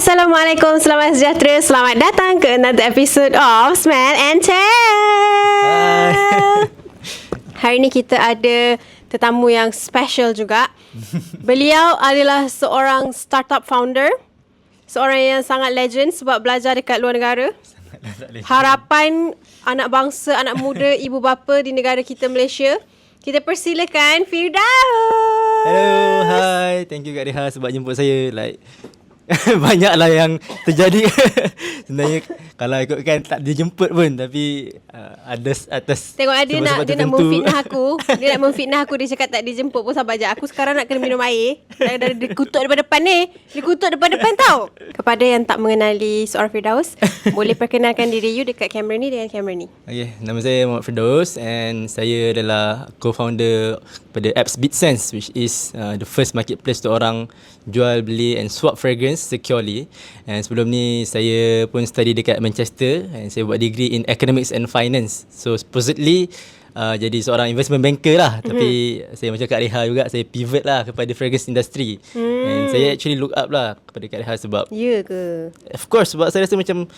Assalamualaikum, selamat sejahtera. Selamat datang ke another episode of Smell and Tell. Hari ni kita ada tetamu yang special juga. Beliau adalah seorang startup founder, seorang yang sangat legend sebab belajar dekat luar negara. Harapan anak bangsa, anak muda, ibu bapa di negara kita Malaysia. Kita persilakan Firdaus. Hello, hi. Thank you Kak Reha sebab jemput saya. Banyaklah yang terjadi. Sebenarnya kalau ikutkan tak dijemput pun, tapi atas tengok dia nak memfitnah aku. Dia nak memfitnah aku. Dia cakap tak dijemput pun sabar je. Aku sekarang nak kena minum air. Dah dikutuk depan-depan ni. Dikutuk depan-depan tau. Kepada yang tak mengenali seorang Firdaus, boleh perkenalkan diri you dekat kamera ni dengan kamera ni. Okay, nama saya Muhammad Firdaus and saya adalah co-founder pada apps BitSense, which is the first marketplace untuk orang jual, beli and swap fragrance securely. And sebelum ni saya pun study dekat Manchester and saya buat degree in economics and finance. So supposedly jadi seorang investment banker lah. Tapi saya macam Kak Reha juga, saya pivot lah kepada fragrance industry. And saya actually look up lah kepada Kak Reha sebab Ya ke? of course, sebab saya rasa macam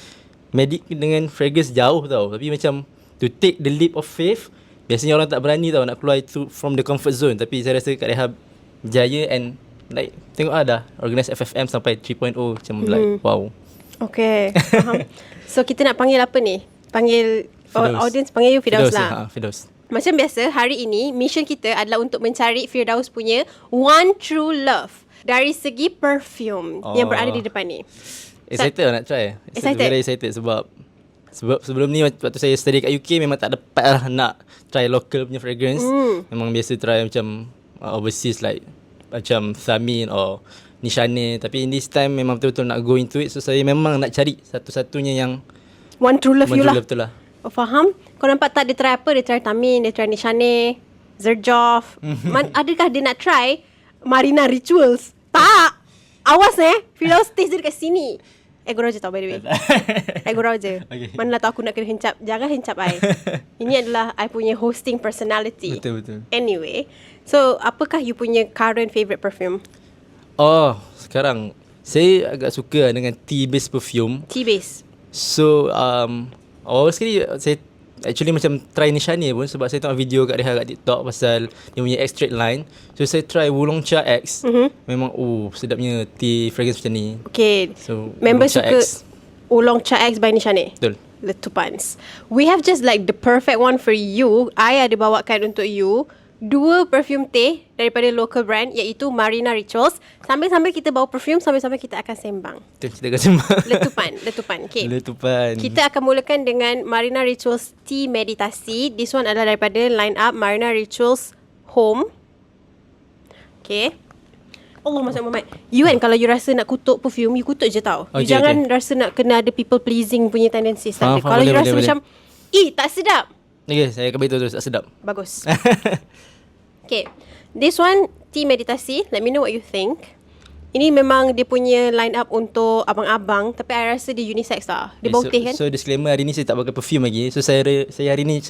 medik dengan fragrance jauh tau. Tapi macam to take the leap of faith, biasanya orang tak berani tau nak keluar itu from the comfort zone. Tapi saya rasa Kak Reha berjaya and like tengok dah organize FFM sampai 3.0 macam like wow. Okay, faham. So kita nak panggil apa ni? Panggil audience, panggil you Firdaus lah. Firdaus. Macam biasa, hari ini mission kita adalah untuk mencari Firdaus punya one true love dari segi perfume yang berada di depan ni. Excited nak try. Excited? Very excited sebab sebelum ni waktu saya study kat UK memang tak dapat lah nak try local punya fragrance. Memang biasa try macam overseas like macam Thamin or Nishane. Tapi in this time memang betul-betul nak go into it. So saya memang nak cari satu-satunya yang one true love you lah. Betul lah. Oh, faham? Kau nampak tak dia try apa? Dia try Thamin, dia try Nishane, Zerjoff. Adakah dia nak try Marina Rituals? Tak. Awas Firdaus taste dia dekat sini. Ego je tau by the way. Ego je. Okay. Manalah tahu aku nak kena hencap. Jangan hencap I. Ini adalah I punya hosting personality. Betul. Anyway, so apakah you punya current favourite perfume? Oh, sekarang saya agak suka dengan tea based perfume. Tea base. So awal sekali saya actually macam try Nishane pun sebab saya tengok video kat Reha kat TikTok pasal dia punya extract line. So saya try Wulong Cha X. Memang sedapnya tea fragrance macam ni. Okay. So member Wulong Cha suka X. Wulong Cha X by Nishane. Betul. Letupans. We have just like the perfect one for you. I ada bawakan untuk you dua perfume teh daripada local brand iaitu Marina Rituals. Sambil-sambil kita bawa perfume, sambil-sambil kita akan sembang. Kita akan sembang. Letupan. Okay. Letupan. Kita akan mulakan dengan Marina Rituals Tea Meditasi. This one adalah daripada line up Marina Rituals Home. Okay. Allah Masya Muhammad. You kan kalau you rasa nak kutuk perfume, you kutuk je tau. You jangan rasa nak kena ada people pleasing punya tendency. Kalau you rasa macam tak sedap. Okay, saya akan beritahu terus tak sedap. Bagus. Okay, this one tea meditasi. Let me know what you think. Ini memang dia punya line up untuk abang-abang, tapi I rasa dia unisex lah. Dia bau teh kan. So disclaimer, hari ni saya tak pakai perfume lagi. So saya hari ni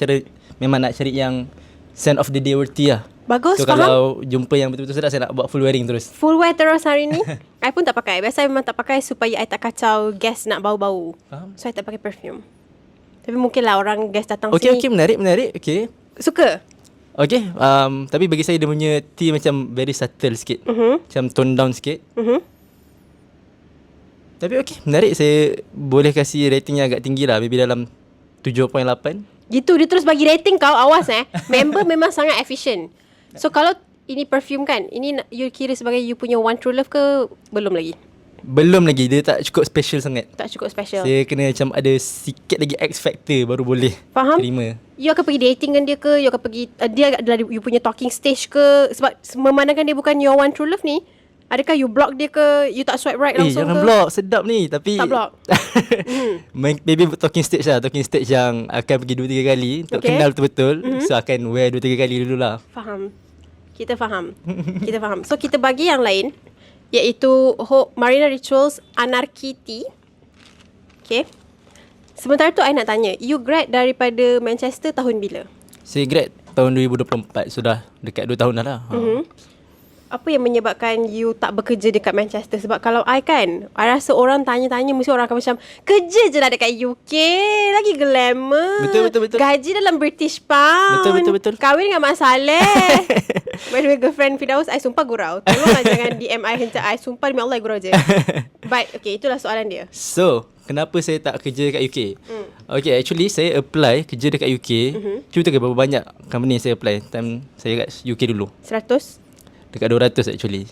memang nak cari yang scent of the day worthy lah. Bagus, so faham? Kalau jumpa yang betul-betul sedap, saya nak buat full wearing terus. Full wear terus hari ni. I pun tak pakai. Biasa I memang tak pakai supaya I tak kacau guest nak bau-bau. Faham? So I tak pakai perfume. Tapi mungkin lah orang guest datang sini. Okay, menarik. Okay. Suka? Okay, tapi bagi saya dia punya tea macam very subtle sikit. Macam tone down sikit. Tapi okay, menarik. Saya boleh kasih ratingnya agak tinggi lah. Maybe dalam 7.8. Gitu, dia terus bagi rating kau. Awas Member memang sangat efficient. So kalau ini perfume kan, ini you kira sebagai you punya one true love ke belum lagi? Belum lagi, dia tak cukup special sangat. Tak cukup special. Saya kena macam ada sikit lagi X factor baru boleh terima. You akan pergi dating dengan dia ke? You akan pergi dia adalah you punya talking stage ke? Sebab memandangkan dia bukan your one true love ni, adakah you block dia ke? You tak swipe right langsung jangan ke? block, sedap ni. Tapi tak block. Maybe talking stage lah. Talking stage yang akan pergi 2-3 kali untuk kenal betul-betul. So akan wear 2-3 kali dululah. Faham. Kita faham. So kita bagi yang lain, iaitu Marina Rituals Anarchy Tea. Okay. Sementara tu I nak tanya, you grad daripada Manchester tahun bila? Saya grad tahun 2024. Sudah dekat 2 tahun dah lah. apa yang menyebabkan you tak bekerja dekat Manchester? Sebab kalau I kan, I rasa orang tanya-tanya mesti orang akan macam, kerja je lah dekat UK, lagi glamour. Betul. Gaji dalam British pound. Betul. Kahwin dengan Mak Saleh. By the way, girlfriend Firdaus, I sumpah gurau. Tolonglah jangan DM I hentak I. Sumpah demi Allah, I gurau je. But okay, itulah soalan dia. So, kenapa saya tak kerja dekat UK? Okay, actually saya apply kerja dekat UK. Cuba tengok berapa banyak company saya apply time saya kat UK dulu. 100? Dekat 200 actually.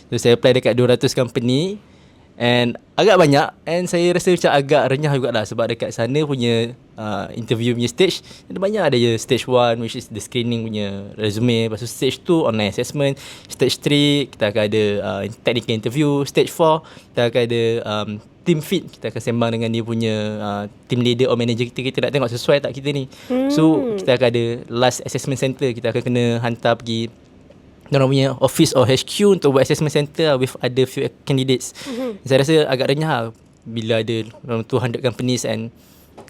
So saya apply dekat 200 company and agak banyak, and saya rasa macam agak renyah jugalah sebab dekat sana punya interview punya stage ada banyak. Ada je stage 1 which is the screening punya resume, lepas tu stage 2 online assessment, stage 3 kita akan ada technical interview, stage 4 kita akan ada team fit, kita akan sembang dengan dia punya team leader or manager kita nak tengok sesuai tak kita ni. So kita akan ada last assessment center, kita akan kena hantar pergi orang punya office or HQ untuk buat assessment center with other few candidates. Saya rasa agak renyah bila ada around 200 companies and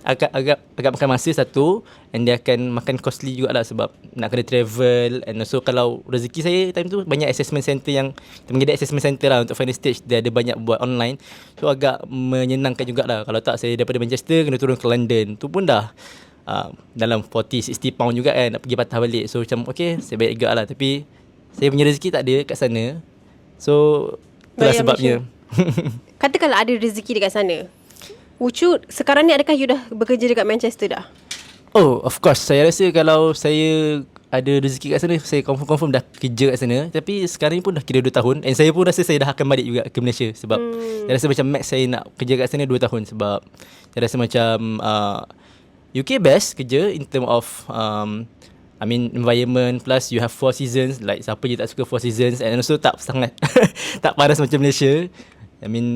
agak makan masa satu, and dia akan makan costly jugalah sebab nak kena travel, and also kalau rezeki saya time tu banyak assessment center yang kita panggil dia assessment center lah untuk final stage, dia ada banyak buat online, so agak menyenangkan jugalah. Kalau tak saya daripada Manchester kena turun ke London, tu pun dah dalam 40-60 pound juga kan, nak pergi patah balik. So macam okay, saya baik juga lah, tapi saya punya rezeki tak ada kat sana. So itulah sebabnya. Katakanlah ada rezeki dekat sana, sekarang ni adakah you dah bekerja dekat Manchester dah? Oh, of course. Saya rasa kalau saya ada rezeki kat sana, saya confirm dah kerja kat sana. Tapi sekarang ni pun dah kira 2 tahun, and saya pun rasa saya dah akan balik juga ke Malaysia. Sebab saya rasa macam max saya nak kerja kat sana 2 tahun. Sebab saya rasa macam UK best kerja in term of environment, plus you have 4 seasons. Like siapa je tak suka 4 seasons, and also tak sangat tak panas macam Malaysia.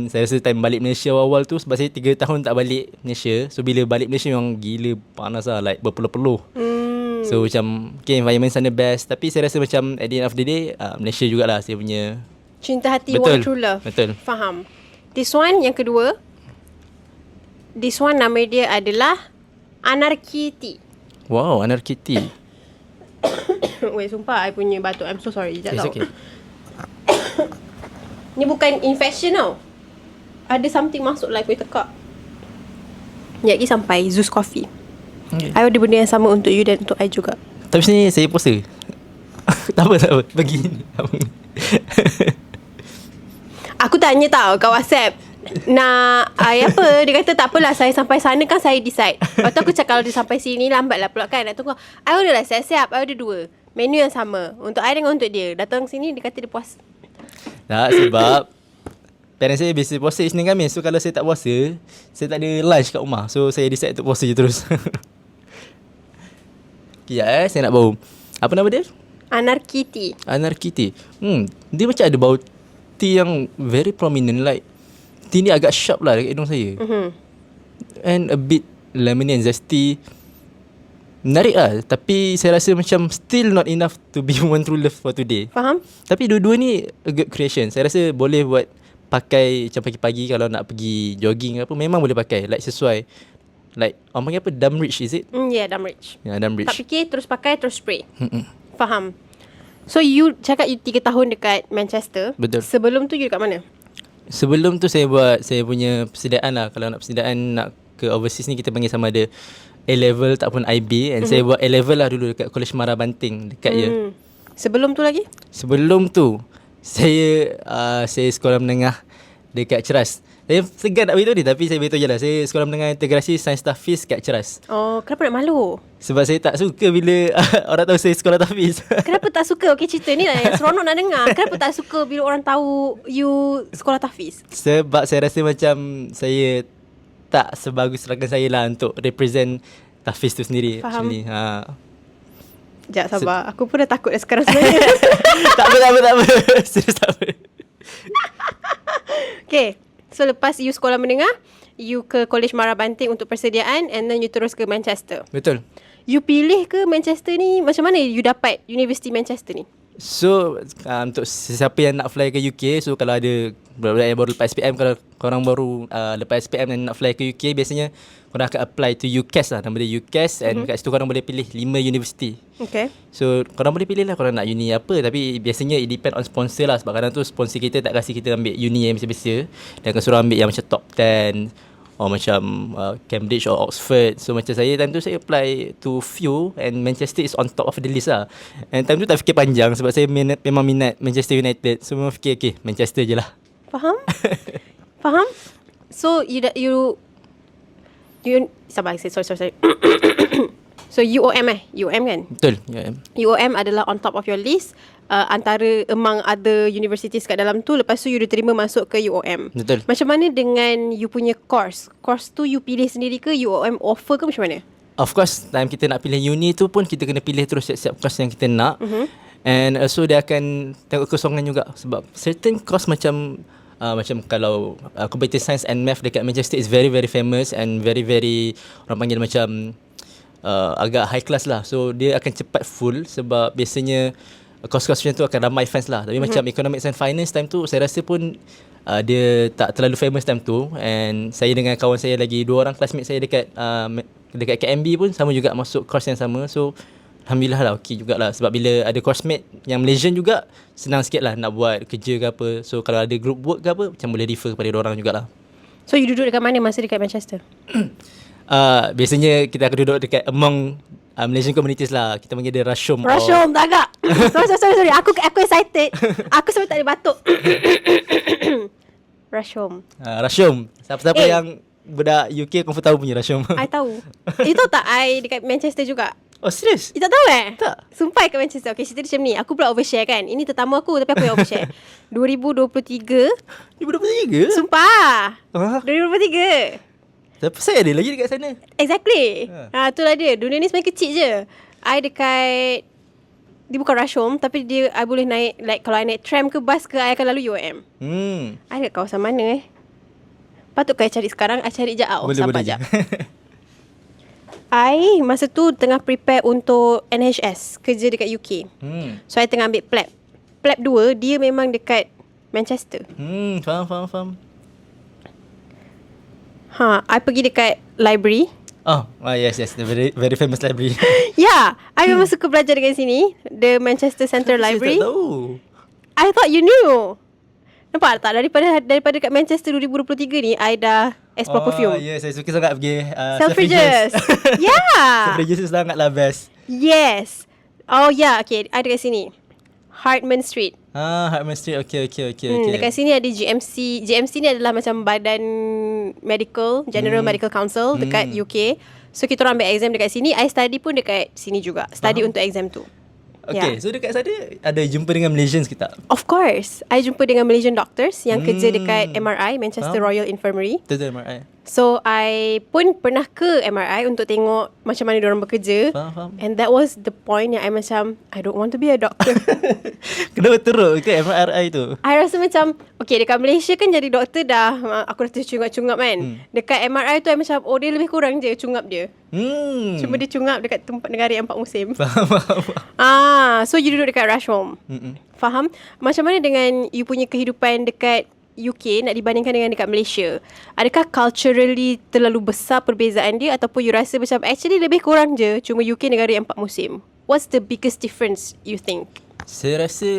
Saya rasa time balik Malaysia awal tu, sebab saya 3 tahun tak balik Malaysia. So bila balik Malaysia memang gila panas lah, like berpeluh-peluh. So macam okay, environment sana best. Tapi saya rasa macam at the end of the day Malaysia jugalah saya punya cinta hati, one true love. Betul. Faham. This one yang kedua, this one nama dia adalah Anarchy Tea. Wow, Anarchy Tea. Wait, sumpah I punya batuk. I'm so sorry. Sekejap It's tau. okay. Ni bukan infection tau. Ada something masuk lah aku tekak. Sekejap lagi sampai Zeus Coffee. Okay. I order benda yang sama untuk you dan untuk I juga. Tapi sini saya puasa. tak apa. Bagi. Aku tanya tau kat WhatsApp, nak apa. Dia kata tak apalah, saya sampai sana kan saya decide. Lepas tu aku cakap kalau dia sampai sini lambat lah pula kan. Nak tunggu. I order lah siap-siap. I order 2 menu yang sama, untuk I dengan untuk dia. Datang sini dia kata dia puas. Tak, sebab parents saya biasa puasa Isnin Khamis. So kalau saya tak puasa, saya tak ada lunch kat rumah. So saya decide untuk puasa je terus. Sekejap saya nak bau. Apa nama dia? Anarchy Tea. Anarchy Tea. Dia macam ada bau tea yang very prominent. Like tea ni agak sharp lah dekat hidung saya. And a bit lemony and zesty. Menarik lah. Tapi saya rasa macam still not enough to be one true love for today. Faham? Tapi dua-dua ni a good creation. Saya rasa boleh buat pakai macam pagi-pagi kalau nak pergi jogging apa, memang boleh pakai. Like sesuai. Like orang panggil apa? Dumrich is it? Yeah, Dumrich. Ya, Dumrich. Tak fikir, terus pakai, terus spray. Faham. So you cakap you 3 tahun dekat Manchester. Betul. Sebelum tu you dekat mana? Sebelum tu saya buat saya punya persediaan lah. Kalau nak persediaan nak ke overseas ni, kita panggil sama ada A-level ataupun IB. And saya buat A-level lah dulu dekat College Mara Banting dekat ya. Sebelum tu lagi? Sebelum tu saya sekolah menengah dekat Ceras. Saya segan nak beritahu ni, tapi saya beritahu je lah. Saya sekolah menengah integrasi Sains Tahfiz kat Ceras. Oh, kenapa nak malu? Sebab saya tak suka bila orang tahu saya sekolah tahfiz. Kenapa tak suka? Okay, cerita ni lah yang seronok nak dengar. Kenapa tak suka bila orang tahu you sekolah tahfiz? Sebab saya rasa macam saya tak sebagus rakan saya lah untuk represent tahfiz tu sendiri. Faham. Actually. Sekejap sabar. Aku pun dah takut dah sekarang sebenarnya. tak apa. Serius tak apa. Okay. So lepas you sekolah menengah, you ke College Mara Banting untuk persediaan, and then you terus ke Manchester. Betul. You pilih ke Manchester ni? Macam mana you dapat University Manchester ni? So untuk sesiapa yang nak fly ke UK, so kalau ada Budak-budak yang baru lepas SPM, kalau korang baru lepas SPM dan nak fly ke UK, biasanya korang akan apply to UCAS lah. Nama dia UCAS, and kat situ korang boleh pilih 5 university. Okay. So korang boleh pilih lah korang nak uni apa, tapi biasanya it depend on sponsor lah. Sebab kadang tu sponsor kita tak kasi kita ambil uni yang biasa-biasa, dan akan suruh ambil yang macam top 10 or macam Cambridge or Oxford. So macam saya time tu saya apply to few, and Manchester is on top of the list lah. And time tu tak fikir panjang sebab saya memang minat Manchester United. So memang fikir okay, Manchester je lah. Faham? Faham? So you sabar, sorry. So UOM UOM kan? Betul, yeah. UOM adalah on top of your list, antara among other universities kat dalam tu. Lepas tu you diterima masuk ke UOM. Betul. Macam mana dengan you punya course? Course tu you pilih sendiri ke UOM offer ke macam mana? Of course, time kita nak pilih uni tu pun kita kena pilih terus siap-siap course yang kita nak. And also dia akan tengok kekosongan juga. Sebab certain course macam kalau computer science and math dekat Manchester is very very famous and very very, orang panggil macam agak high class lah. So dia akan cepat full sebab biasanya course-course macam tu akan ramai fans lah. Tapi macam economics and finance time tu saya rasa pun dia tak terlalu famous time tu. And saya dengan kawan saya lagi, 2 orang classmate saya dekat KMB pun sama juga masuk course yang sama. So alhamdulillah lah, okey jugalah. Sebab bila ada coursemate yang Malaysian juga, senang sikit lah nak buat kerja ke apa. So kalau ada group work ke apa, macam boleh refer kepada diorang jugalah. So you duduk dekat mana masa dekat Manchester? Biasanya kita akan duduk dekat among Malaysian communities lah. Kita panggil dia Rashom. Rashom, tak agak. Sorry. Aku excited. Aku sampai tak boleh batuk. Rashom. Rashom. Siapa-siapa yang budak UK confirm tahu punya Rashom. I tahu. Itu tak I dekat Manchester juga. Oh serius? You tak tahu Tak. Sumpah kat Manchester. Okay, cerita macam ni. Aku pula overshare kan. Ini tetamu aku tapi aku yang overshare. 2023. 2023? Sumpah. 2023. Tapi saya ada lagi dekat sana. Exactly. Itulah dia. Dunia ni sebenarnya kecil je. I dekat, dia bukan Rashom, tapi dia I boleh naik, like kalau I naik tram ke bus ke, I akan lalu UOM. I dekat kawasan mana Patutkah I cari sekarang? I cari sekejap. Sabar sekejap. I masa tu tengah prepare untuk NHS, kerja dekat UK. So I tengah ambil PLAB. PLAB 2, dia memang dekat Manchester. Faham. I pergi dekat library. Yes, the very very famous library. Yeah, I memang suka belajar dekat sini, the Manchester Central Library. Saya tak tahu. I thought you knew. Nampak tak? Daripada kat Manchester 2023 ni, I dah explore perfume. Yes, saya suka sangat pergi Selfridges. Yeah. Selfridges tu sangatlah best. Yes. Oh yeah, okay. I dekat sini, Hartman Street. Hartman Street. Okay. Dekat sini ada GMC. GMC ni adalah macam badan medical, General Medical Council dekat UK. So kita orang ambil exam dekat sini. I study pun dekat sini juga. Study untuk exam tu. Okay, so dekat sana ada jumpa dengan Malaysians ke tak? Of course. I jumpa dengan Malaysian doctors yang kerja dekat MRI, Manchester Royal Infirmary. Betul, MRI. So I pun pernah ke MRI untuk tengok macam mana diorang bekerja. Faham. And that was the point yang I macam, I don't want to be a doctor. Kenapa teruk ke MRI tu? I rasa macam, okay, dekat Malaysia kan jadi doktor dah, aku dah tercungap-cungap kan. Dekat MRI tu I macam, oh dia lebih kurang je cungap dia. Cuma dia cungap dekat tempat negara yang 4 musim. Faham. So you duduk dekat Rashom. Faham? Macam mana dengan you punya kehidupan dekat UK nak dibandingkan dengan dekat Malaysia? Adakah culturally terlalu besar perbezaan dia, ataupun you rasa macam actually lebih kurang je, cuma UK negara yang 4 musim? What's the biggest difference you think? Saya rasa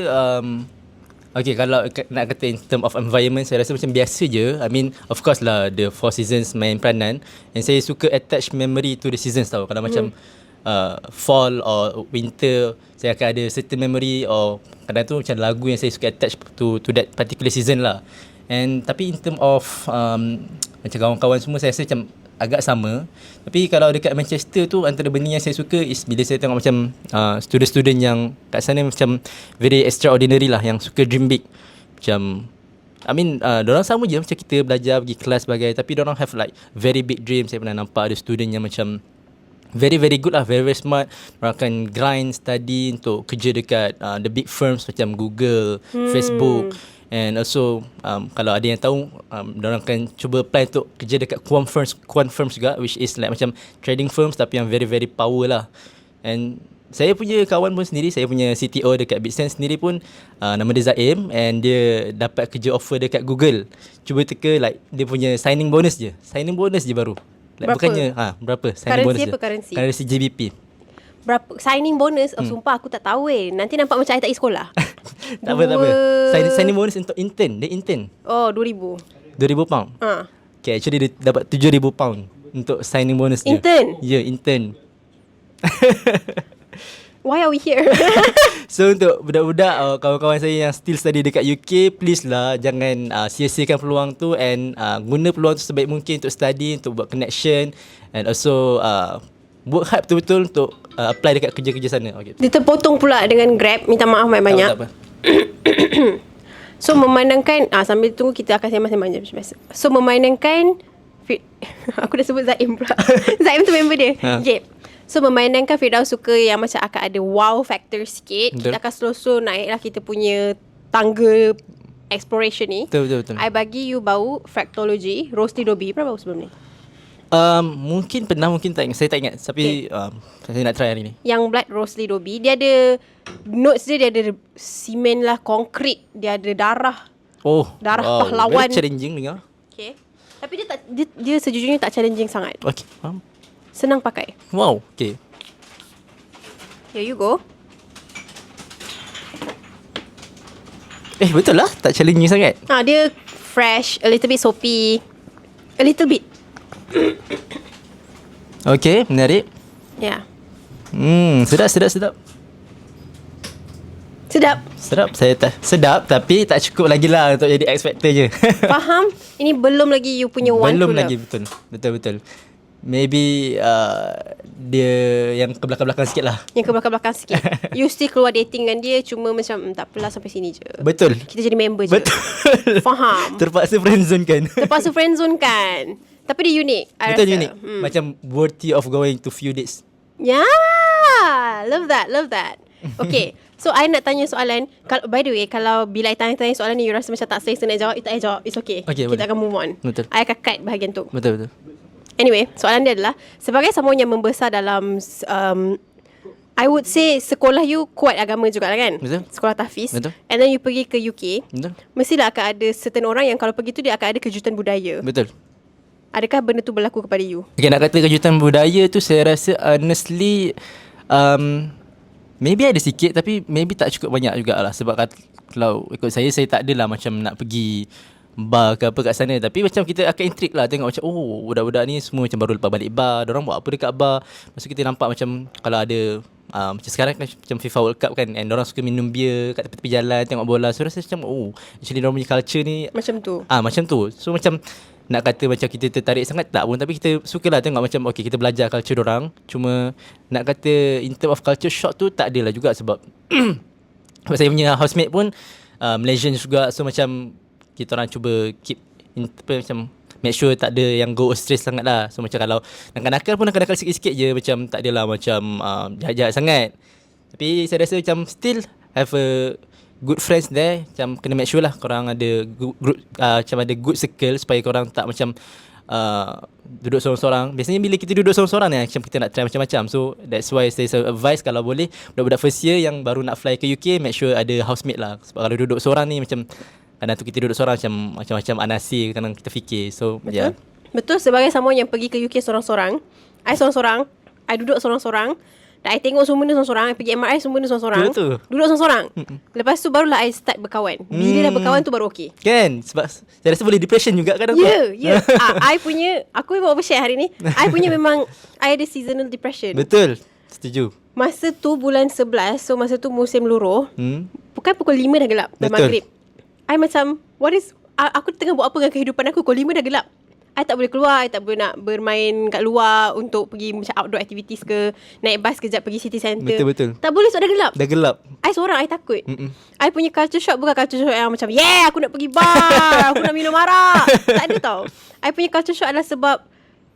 okay, kalau nak kata in term of environment, saya rasa macam biasa je. I mean, of course lah, the 4 seasons main peranan. And saya suka attach memory to the seasons tau. Kalau macam fall or winter, saya akan ada certain memory, or kadang tu macam lagu yang saya suka attach to that particular season lah. And tapi in term of macam kawan-kawan semua, saya rasa macam agak sama. Tapi kalau dekat Manchester tu, antara benda yang saya suka is bila saya tengok macam student-student yang kat sana macam very extraordinary lah, yang suka dream big. Macam diorang sama je macam kita belajar, pergi kelas sebagai, tapi diorang have like very big dreams. Saya pernah nampak ada student yang macam very very good lah, very very smart. Mereka akan grind, study untuk kerja dekat the big firms macam Google, Facebook. And also kalau ada yang tahu, diorang akan cuba apply untuk kerja dekat quant firms juga, which is like macam trading firms tapi yang very very power lah. And saya punya kawan pun sendiri, saya punya CTO dekat BitSense sendiri pun nama dia Zaim, and dia dapat kerja offer dekat Google. Cuba teka like dia punya signing bonus je. Signing bonus je baru. Like, Berapa? bukannya berapa signing Currency bonus apa je. currency? Currency JBP. Berapa signing bonus? Sumpah aku tak tahu Nanti nampak macam I tak pergi sekolah. Tak apa. Signing bonus untuk intern. Dia intern. Oh, 2,000. 2,000 pound. Okay, actually dia dapat 7,000 pound untuk signing bonus dia. Intern? Ya, intern. Why are we here? So untuk budak-budak kawan-kawan saya yang still study dekat UK, please lah jangan sia-siakan peluang tu, and guna peluang tu sebaik mungkin untuk study, untuk buat connection, and also work hard betul-betul untuk apply dekat kerja-kerja sana. Okay. Dia terpotong pula dengan Grab. Minta maaf banyak-banyak. Tak apa. So memandangkan sambil tunggu kita akan sembang-sembang je macam biasa. So memandangkan aku dah sebut Zaim pula. Zaim tu member dia. Okay. So memandangkan Firdaus suka yang macam akan ada wow factor sikit. Betul. Kita akan slow-slow naiklah kita punya tangga exploration ni. Betul. I bagi you bau Fractology Roasty Dobby. Pernah bau sebelum ni? Mungkin pernah, mungkin tak ingat. Saya tak ingat. Tapi saya nak try hari ni. Yang Blood Roasty Dobby, dia ada notes dia ada simen lah, konkrit, dia ada darah. Darah pahlawan. Very challenging dengar. Okay. Tapi dia sejujurnya tak challenging sangat. Okay, faham. Senang pakai. Wow, okay. Here you go. Betul lah, tak challenging sangat. Dia fresh, a little bit soapy. A little bit. Okay, menarik. Yeah. Sedap. Sedap. Sedap tapi tak cukup lagi lah untuk jadi X Factor je. Faham? Ini belum lagi you punya one Belum true lagi, love. betul. Maybe dia yang ke belakang-belakang sikit lah. Yang ke belakang-belakang sikit. You still keluar dating dengan dia, cuma macam tak apalah sampai sini je. Betul. Kita jadi member je. Betul. Faham? Terpaksa friendzone kan. Terpaksa friendzone kan. Tapi dia unik, I Betul, rasa. unik. Macam worthy of going to few dates. Yeah, love that. Okay, so I nak tanya soalan. By the way, kalau bila I tanya soalan ni, you rasa macam tak selesa nak jawab, you tak payah jawab. It's okay. Okay, kita boleh. akan move on. Betul. I akan cut bahagian tu. Betul. Anyway, soalan dia adalah, sebagai someone yang membesar dalam I would say sekolah you kuat agama juga lah kan? Betul. Sekolah tahfiz. Betul. And then you pergi ke UK. Betul. Mestilah akan ada certain orang yang kalau pergi tu dia akan ada kejutan budaya. Betul. Adakah benda tu berlaku kepada you? Okay, nak kata kejutan budaya tu saya rasa honestly maybe ada sikit, tapi maybe tak cukup banyak jugalah. Sebab kalau ikut saya tak adalah macam nak pergi bar ke apa kat sana. Tapi macam kita akan intrigue lah, tengok macam budak-budak ni semua macam baru lepas balik bar, diorang buat apa dekat bar. Lepas tu kita nampak macam kalau ada macam sekarang kan macam FIFA World Cup kan, and diorang suka minum beer kat tepi-tepi jalan, tengok bola. So rasa macam actually diorang punya culture ni Macam tu. macam tu. So macam nak kata macam kita tertarik sangat tak pun, tapi kita sukalah tengok macam okay, kita belajar culture diorang. Cuma nak kata in term of culture shock tu tak adalah juga, sebab sebab saya punya housemate pun Malaysian juga. So macam kita orang cuba keep macam make sure tak ada yang go astray sangat lah. So macam kalau nakal-nakal pun nakal-nakal sikit-sikit je, macam tak adalah macam jahat-jahat sangat. Tapi saya rasa macam still have a good friends there. Macam kena make sure lah korang ada group, macam ada good circle, supaya korang tak macam duduk sorang-sorang. Biasanya bila kita duduk sorang-sorang ni macam kita nak try macam-macam. So that's why saya advise kalau boleh budak-budak first year yang baru nak fly ke UK, make sure ada housemate lah. Sebab kalau duduk sorang ni macam kadang tu kita duduk sorang macam anasir, kadang kita fikir. So Betul. Betul, sebagai someone yang pergi ke UK sorang-sorang, I sorang-sorang, I duduk sorang-sorang, dan I tengok semua benda sorang-sorang, I pergi MRI semua benda sorang-sorang. Betul. Duduk sorang-sorang. Lepas tu barulah I start berkawan. Bila dah berkawan tu baru okey. Kan? Sebab saya rasa boleh depression juga kadang. Ya. Aku memang overshare hari ni. I punya memang I ada seasonal depression. Betul. Setuju. Masa tu bulan 11, so masa tu musim luruh. Bukan pukul 5 dah gelap, dah Betul. maghrib. I macam aku tengah buat apa dengan kehidupan aku? Pukul 5 dah gelap. I tak boleh keluar, I tak boleh nak bermain kat luar untuk pergi macam outdoor activities ke, naik bas kejap pergi city centre. Betul. Tak boleh sebab dah gelap. Dah gelap. I seorang, I takut. I punya culture shock bukan culture shock yang macam aku nak pergi bar, aku nak minum arak. Tak ada tau. I punya culture shock adalah sebab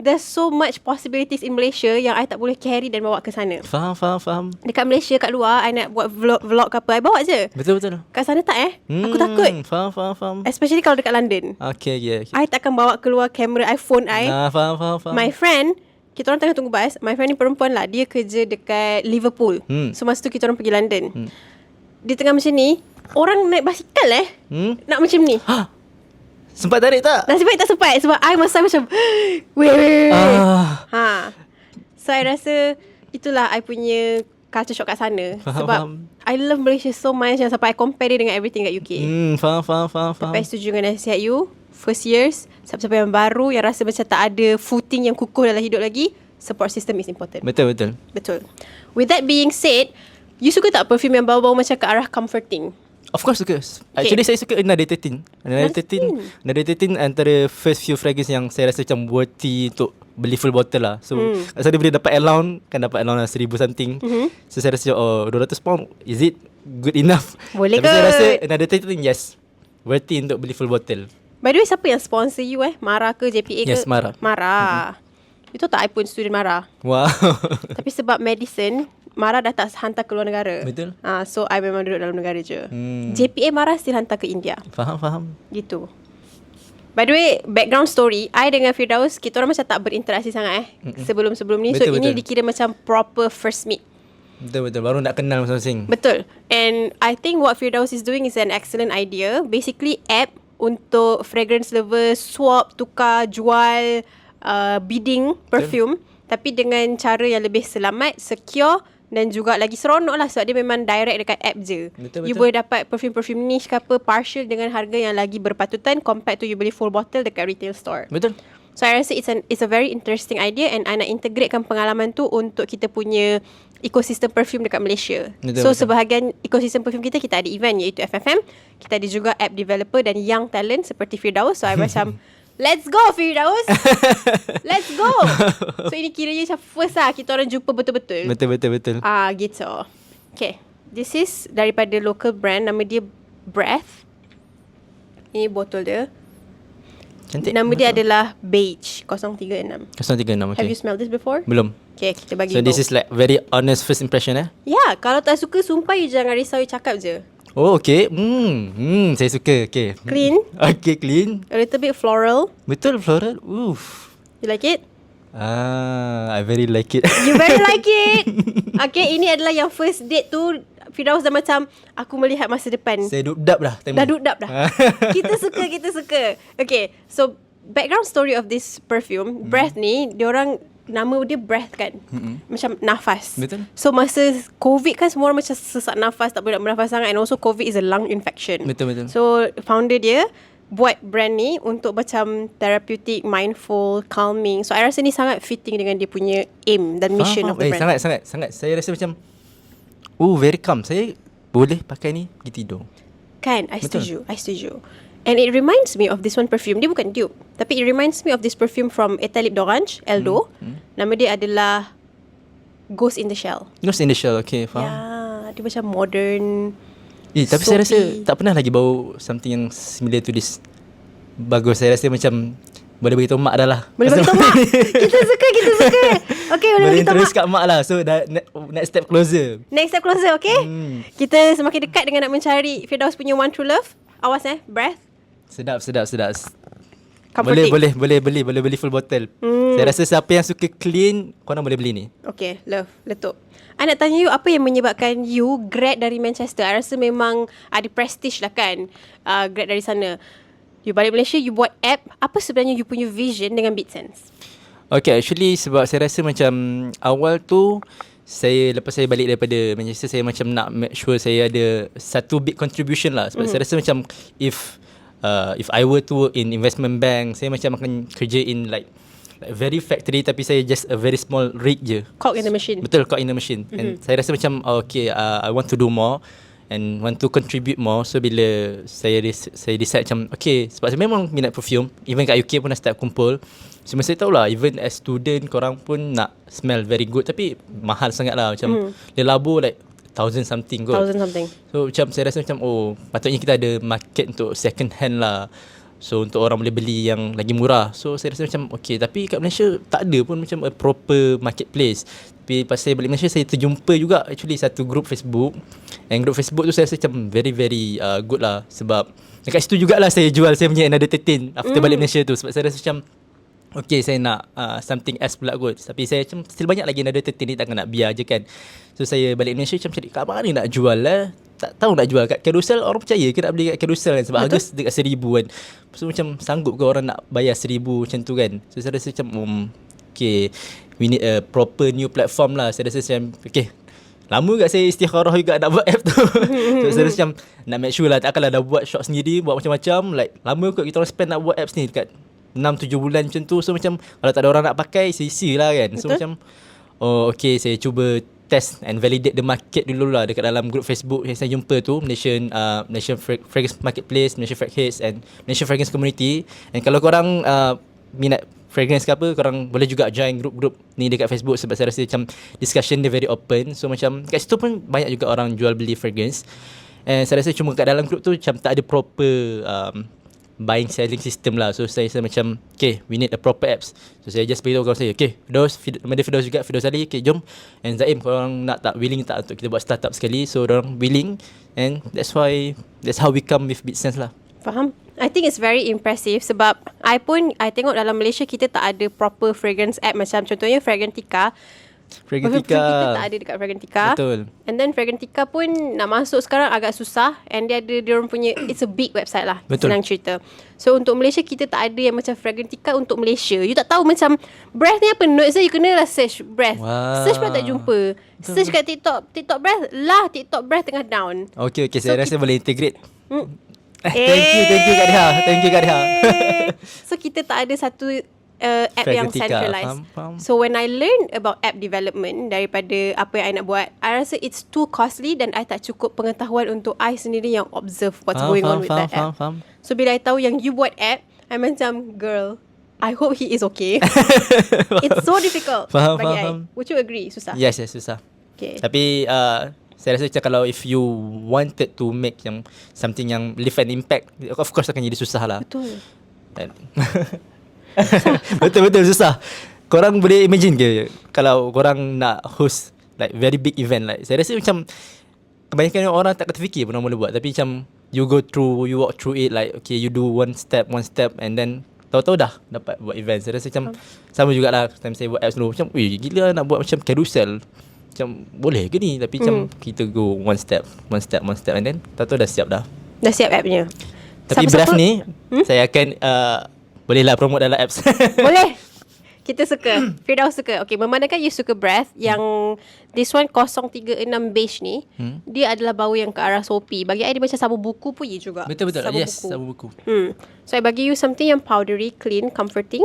there's so much possibilities in Malaysia yang I tak boleh carry dan bawa ke sana. Faham. Dekat Malaysia, kat luar, I nak buat vlog ke apa, I bawa je. Betul. Kat sana tak aku takut. Faham. Especially kalau dekat London. Okay. I takkan bawa keluar kamera iPhone I. Faham. My friend, kita orang tengah tunggu bas. My friend ni perempuan lah, dia kerja dekat Liverpool. So masa tu kita orang pergi London. Di tengah macam ni, orang naik basikal nak macam ni. Sempat tarik tak? Nasib baik tak sempat. Sebab I masa macam weh. So I rasa itulah I punya culture shock kat sana. Sebab I love Malaysia so much, yang sampai I compare dia dengan everything kat UK. Faham. Tapi I setuju dengan nasihat you. First years, siapa-siapa yang baru, yang rasa macam tak ada footing yang kukuh dalam hidup lagi, support system is important. Betul. With that being said, you suka tak perfume yang bau-bau macam ke arah comforting? Of course suka. Actually saya suka Nada 13. Nada 13 antara first few fragrance yang saya rasa macam worthy untuk beli full bottle lah. So asal dia boleh dapat allowance, kan dapat allowance 1,000 something. So saya rasa £200, is it good enough? Boleh Tapi ke? saya rasa Nada 13 yes, worthy untuk beli full bottle. By the way, siapa yang sponsor you Mara ke JPA ke? Yes, Mara. You tahu tak I pun student Mara. Wow. Tapi sebab medicine, Mara dah tak hantar ke luar negara. Betul. So I memang duduk dalam negara je. JPA Mara still hantar ke India. Faham. Gitu. By the way, background story, I dengan Firdaus, kita orang macam tak berinteraksi sangat sebelum-sebelum ni. Betul, So ini dikira macam proper first meet. Betul. Baru nak kenal masing-masing. Betul. And I think what Firdaus is doing is an excellent idea. Basically app untuk fragrance lover swap, tukar, jual, bidding perfume. Tapi dengan cara yang lebih selamat, secure dan juga lagi seronok lah. Sebab dia memang direct dekat app je. Betul. You boleh dapat perfume-perfume niche ke apa, partial dengan harga yang lagi berpatutan compared to you beli full bottle dekat retail store. Betul. So I rasa it's a very interesting idea, and I nak integratekan pengalaman tu untuk kita punya ekosistem perfume dekat Malaysia. Betul. Sebahagian ekosistem perfume kita ada event iaitu FFM. Kita ada juga app developer dan young talent seperti Firdaus. So I macam let's go Firdaus. Let's go. So ini kiranya macam first lah kita orang jumpa betul-betul. Betul. Gitu. Okay. This is daripada local brand, nama dia Breath. Ini botol dia. Cantik. Nama dia adalah Beige 036. 036, okay. Have you smelled this before? Belum. Okay, kita bagi So this is like very honest first impression Ya, kalau tak suka sumpah you jangan risau, you cakap je. Oh, okay. Saya suka. Okay. Clean. Okay, clean. A little bit floral. Betul, floral. Oof. You like it? I very like it. You very like it. Okay, ini adalah yang first date tu Firdaus dah macam aku melihat masa depan. Saya dudap dah. Dah dudap dah. Kita suka. Okay, so background story of this perfume, Breath ni, diorang nama dia Breath kan. Macam nafas. Betul. So masa COVID kan semua orang macam sesak nafas, tak boleh nak bernafas sangat, and also COVID is a lung infection. Betul. So founder dia buat brand ni untuk macam therapeutic, mindful, calming. So I rasa ni sangat fitting dengan dia punya aim dan mission of the brand. Sangat. Saya rasa macam very calm. Saya boleh pakai ni pergi tidur. Kan, I setuju. And it reminds me of this one perfume. Dia bukan dupe, tapi it reminds me of this perfume from Etalip d'Orange, Eldo. Nama dia adalah Ghost in the Shell. Ghost in the Shell, okay, faham. Ya, dia macam modern. Tapi saya rasa tak pernah lagi bau something yang similar to this. Bagus, saya rasa macam boleh beritahu mak dah lah. Boleh beritahu mak. Kita suka. Okay, boleh beritahu mak. Introduce kat mak lah. So next step closer. Okay. Kita semakin dekat dengan nak mencari Firdaus punya one true love. Awas Breath. Sedap. Comforting. Boleh beli full bottle. Saya rasa siapa yang suka clean, korang boleh beli ni. Okay, love, letup. I nak tanya you, apa yang menyebabkan you grad dari Manchester? I rasa memang ada prestige lah kan, grad dari sana. You balik Malaysia, you buat app. Apa sebenarnya you punya vision dengan BeatSense? Okay, actually sebab saya rasa macam awal tu lepas saya balik daripada Manchester, saya macam nak make sure saya ada satu big contribution lah. Sebab saya rasa macam if I were to work in investment bank, saya macam akan kerja in like very factory, tapi saya just a very small rig je. Cog in the machine. Betul, cog in the machine. And saya rasa macam I want to do more and want to contribute more. So bila saya decide macam sebab saya memang minat perfume. Even kat UK pun dah start kumpul. So saya tahulah, even as student korang pun nak smell very good, tapi mahal sangat lah. Macam dia labur like 1,000 something kot. 1,000 something. So macam saya rasa macam patutnya kita ada market untuk second hand lah. So untuk orang boleh beli yang lagi murah. So saya rasa macam tapi kat Malaysia tak ada pun macam a proper marketplace. Tapi pas saya balik Malaysia, saya terjumpa juga actually satu group Facebook. And group Facebook tu saya rasa macam very very good lah. Sebab dekat situ jugalah saya jual saya punya Nada 13 after balik Malaysia tu. Sebab saya rasa macam okay saya nak something else pula kot. Tapi saya macam still banyak lagi another 13 ni, takkan nak biar je kan. So saya balik Malaysia macam cari kat mana nak jual lah. Tak tahu nak jual kat Carousel, orang percaya ke nak beli kat Carousel kan, sebab harga dekat 1,000 kan. So macam sanggup ke orang nak bayar 1,000 macam tu kan. So saya rasa macam okay, we need a proper new platform lah. Saya rasa macam okay, lama kat saya istikharah juga nak buat app tu. So saya rasa macam nak make sure lah, takkanlah dah buat shop sendiri, buat macam-macam. Like lama kot kita orang spend nak buat apps ni, dekat 6-7 bulan macam tu. So macam kalau tak ada orang nak pakai, sia-sia lah kan. So macam okay, saya cuba test and validate the market dulu lah dekat dalam group Facebook yang saya jumpa tu, Malaysian Fragrance Marketplace, Malaysian Fragrance and Malaysian Fragrance Community. And kalau korang minat fragrance ke apa, korang boleh juga join group-group ni dekat Facebook, sebab saya rasa macam discussion dia very open. So macam kat situ pun banyak juga orang jual beli fragrance. And saya rasa cuma kat dalam group tu macam tak ada proper buying selling system lah. So saya macam okay, we need a proper apps. So saya just beritahu kawan saya, okay Firdaus juga, Firdaus Ali, okay jom. And Zaim, korang nak tak, willing tak untuk kita buat startup sekali? So orang willing, and that's how we come with BitSense lah. Faham? I think it's very impressive sebab I tengok dalam Malaysia kita tak ada proper fragrance app. Macam contohnya Fragrantica kita tak ada dekat Fragrantica. Betul. And then Fragrantica pun nak masuk sekarang agak susah. And dia orang punya, it's a big website lah. Betul. Senang cerita. So untuk Malaysia kita tak ada yang macam Fragrantica untuk Malaysia. You tak tahu macam breath ni apa notes dia, you kena lah search breath. Wow. Search pun tak jumpa. Search kat TikTok breath lah, TikTok breath tengah down. Okay, saya rasa boleh integrate. Thank you Kak Deha. So kita tak ada satu app yang centralized. Faham. So when I learn about app development daripada apa yang I nak buat, I rasa it's too costly dan I tak cukup pengetahuan untuk I sendiri yang observe what's going on with that app. So bila I tahu yang you buat app, I macam, girl, I hope he is okay. It's so difficult bagi I. Would you agree? Susah? Yes, susah. Okay. Tapi saya rasa macam kalau if you wanted to make yang something yang leave an impact, of course akan jadi susah lah. Betul. Betul susah. Korang boleh imagine ke kalau korang nak host like very big event, like saya rasa macam kebanyakan orang tak terfikir pun orang boleh buat. Tapi macam you walk through it, like okay, you do one step and then tahu-tahu dah dapat buat event. Saya rasa macam sama jugalah time saya buat apps dulu, macam gila nak buat macam carousel, macam boleh ke ni? Tapi macam kita go one step and then tahu-tahu dah siap dah siap appnya. Tapi breath ni saya akan bolehlah promote dalam apps. Boleh. Kita suka. Firdaus suka. Okay, memandangkan you suka breath, yang this one 036 beige ni, dia adalah bau yang ke arah soapy. Bagi I dia macam sabun buku pun juga. Betul. Sabun Yes, buku. sabun buku. So I bagi you something yang powdery, clean, comforting.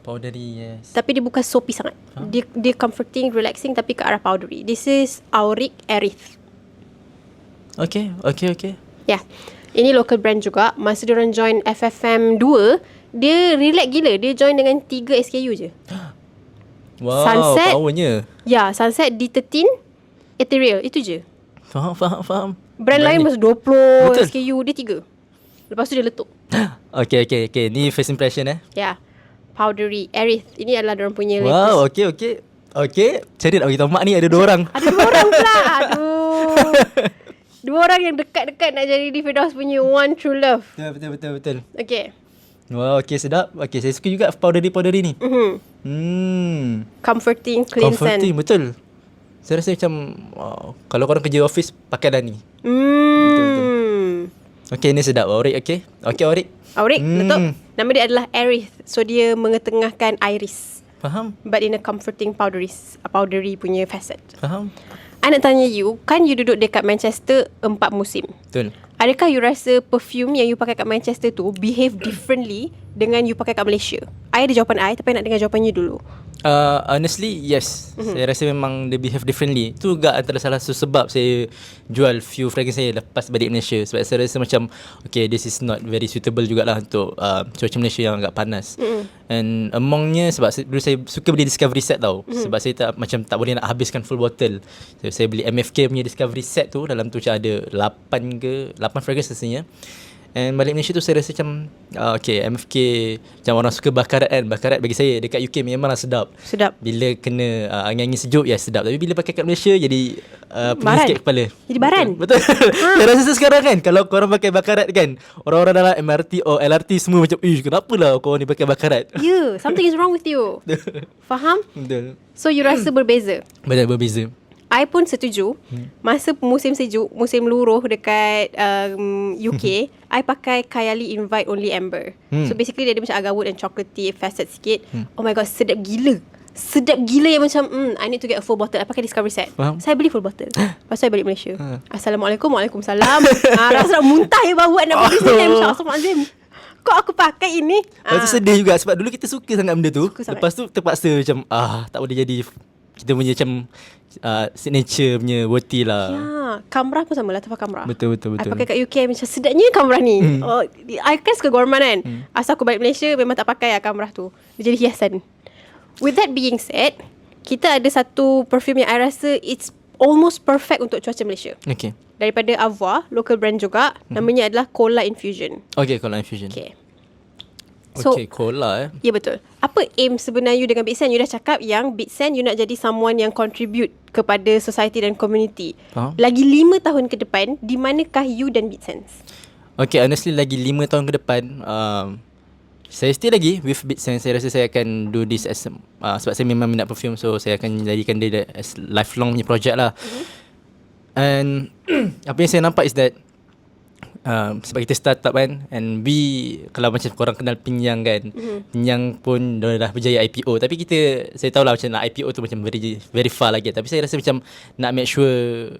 Powdery, yes. Tapi dia bukan soapy sangat. Dia comforting, relaxing, tapi ke arah powdery. This is Auric Aerith. Okay. Yeah. Ini local brand juga. Masa diorang join FFM 2, dia relax gila. Dia join dengan 3 SKU je. Wow, Sunset, powernya. Ya, Sunset, D13, Ethereal. Itu je. Faham. Brand lain masa 20 Betul. SKU, dia 3. Lepas tu dia letup. Okay. Ni first impression Ya. Powdery Aerith. Ini adalah diorang punya latest. Wow, okay. Cari nak beritahu mak ni ada 2 orang. Ada 2 orang pula. Aduh. 2 orang yang dekat-dekat nak jadi di Firdaus punya one true love. Betul. Okay. Wow, okay, sedap. Okay, saya suka juga powdery ni. Comforting, clean scent. Betul. Saya rasa macam kalau korang kerja office, pakai dah ni. Betul. Okay, ni sedap. Auric, okay, Auric. Letup. Nama dia adalah Aerith. So dia mengetengahkan iris. Faham. But in a comforting powdery punya facet. Faham. I nak tanya you, kan you duduk dekat Manchester 4 musim. Betul. Adakah you rasa perfume yang you pakai kat Manchester tu behave differently dengan you pakai kat Malaysia? I ada jawapan I, tapi I nak dengar jawapan you dulu. Honestly, yes. Saya rasa memang dia behave differently. Itu juga antara salah satu sebab saya jual few fragrance saya lepas balik Malaysia. Sebab saya rasa macam okay, this is not very suitable jugalah untuk cuaca Malaysia yang agak panas. And amongnya, sebab dulu saya suka beli Discovery set tau. Sebab saya tak boleh nak habiskan full bottle. Saya beli MFK punya Discovery set tu. Dalam tu macam ada 8 fragrance rasanya. And balik Malaysia tu saya rasa macam okay, MFK macam orang suka bakarat kan. Bakarat bagi saya dekat UK memanglah sedap. Sedap. Bila kena angin-angin sejuk ya sedap. Tapi bila pakai kat Malaysia jadi pening Baran. sikit kepala. Jadi baran. Betul. Saya rasa sekarang kan kalau korang pakai bakarat kan, orang-orang dalam MRT or LRT semua macam, kenapa lah korang ni pakai bakarat? Yeah, something is wrong with you. Faham? Betul. So you rasa berbeza. Betul, berbeza. I pun setuju. Masa musim sejuk, musim luruh dekat UK, I pakai Kylie Invite Only Amber. So basically dia ada macam agak wood and chocolatey facet sikit. Oh my god, sedap gila. Sedap gila yang macam I need to get a full bottle. I pakai Discovery set. Faham? Saya beli full bottle. Lepas tu I balik Malaysia. Assalamualaikum. Waalaikumsalam. Rasa nak muntah ya bau nak bagi sini. Macam Astagfirullahaladzim. Kok aku pakai ini? Lepas tu sedih juga sebab dulu kita suka sangat benda tu. Suka sangat. Lepas tu terpaksa macam tak boleh jadi kita punya macam signature punya worthy lah. Ya, Kamrah pun sama lah, Tafa Kamrah. Betul. I pakai kat UK macam sedapnya Kamrah ni. I kan suka Gorman kan. Asal aku balik Malaysia memang tak pakai lah Kamrah tu. Dia jadi hiasan. With that being said, kita ada satu perfume yang I rasa it's almost perfect untuk cuaca Malaysia. Okay. Daripada Avwa, local brand juga. Namanya adalah Cola Infusion. Okay, Cola Infusion. Okay. Okay, Cola Ya betul. Apa aim sebenarnya you dengan Bitsen? You dah cakap yang Bitsen you nak jadi someone yang contribute kepada society dan community. Faham. Lagi 5 tahun ke depan, di manakah you dan Bitsen? Okay, honestly lagi 5 tahun ke depan saya still lagi with Bitsen. Saya rasa saya akan do this as sebab saya memang minat perfume. So saya akan jadikan dia as lifelong punya project lah. And apa yang saya nampak is that sebab kita startup kan, and kalau macam korang kenal Pinyang kan, Pinyang pun dah berjaya IPO. Tapi saya tahu lah macam nak IPO tu macam very far lagi. Tapi saya rasa macam nak make sure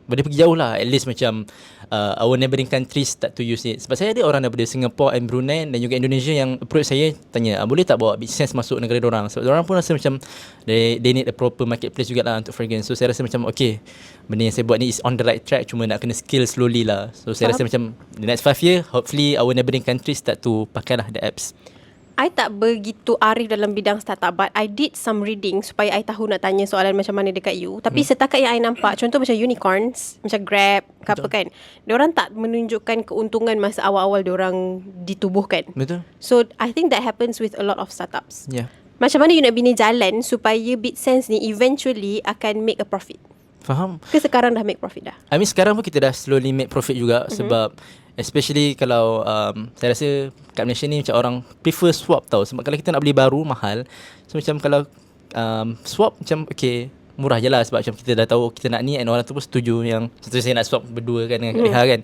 benda pergi jauh lah. At least macam our neighbouring countries start to use it. Sebab saya ada orang daripada Singapore and Brunei dan juga Indonesia yang approach saya, tanya boleh tak bawa Bitsen masuk negara diorang. Sebab diorang pun rasa macam they need a proper marketplace jugalah untuk fragrance. So saya rasa macam okay, benda yang saya buat ni is on the right track, cuma nak kena skill slowly lah. So saya rasa macam the next 5 year hopefully our neighbouring countries start to pakai lah the apps. I tak begitu arif dalam bidang startup, but I did some reading supaya I tahu nak tanya soalan macam mana dekat you. Tapi setakat yang I nampak, contoh macam unicorns, macam Grab ke apa kan, diorang tak menunjukkan keuntungan masa awal-awal diorang ditubuhkan. Betul. So I think that happens with a lot of startups. Yeah. Macam mana you nak bina jalan supaya Bitsense ni eventually akan make a profit? Faham? Ke sekarang dah make profit dah? I mean sekarang pun kita dah slowly make profit juga. Sebab especially kalau saya rasa kat Malaysia ni macam orang prefer swap tau. Sebab kalau kita nak beli baru mahal. So macam kalau swap macam okay, murah je lah. Sebab macam kita dah tahu kita nak ni, and orang tu pun setuju yang contoh saya nak swap berdua kan dengan Kak Reha kan.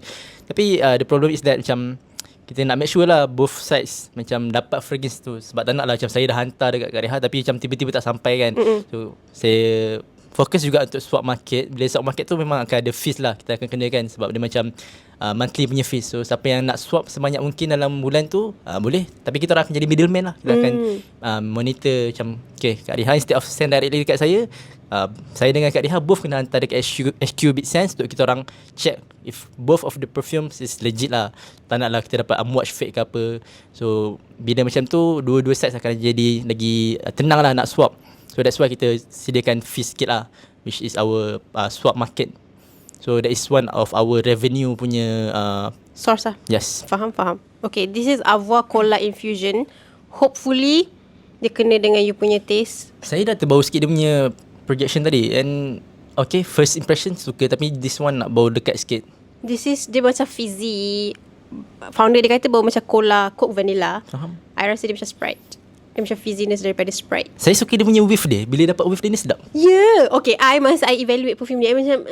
Tapi the problem is that macam kita nak make sure lah both sides macam dapat fragrance tu. Sebab tak nak lah macam saya dah hantar dekat Kak Reha tapi macam tiba-tiba tak sampai kan. So saya fokus juga untuk swap market. Bila swap market tu memang akan ada fees lah kita akan kenakan. Sebab dia macam monthly punya fees. So siapa yang nak swap sebanyak mungkin dalam bulan tu boleh. Tapi kita orang akan jadi middleman lah. Kita akan monitor macam okay, Kak Reha instead of send directly dekat saya dengan Kak Reha both kena hantar dekat HQ Bitsense untuk kita orang check if both of the perfumes is legit lah. Tak nak lah kita dapat watch fake ke apa. So bila macam tu dua-dua sides akan jadi lagi tenang lah nak swap. So that's why kita sediakan fee sikit lah, which is our swap market. So that is one of our revenue punya Source lah. yes. Faham. Okay, this is Avwa Cola Infusion. Hopefully dia kena dengan you punya taste. Saya dah terbau sikit dia punya projection tadi. And okay, first impression suka. Tapi this one nak bau dekat sikit. This is, dia macam fizzy. Founder dia kata bau macam cola, Coke vanilla. Faham. I rasa dia macam Sprite. Dia macam fizziness daripada Sprite. Saya suka dia punya whiff dia. Bila dapat whiff dia ni sedap. Yeah. Okay, masa I evaluate perfume ni, I macam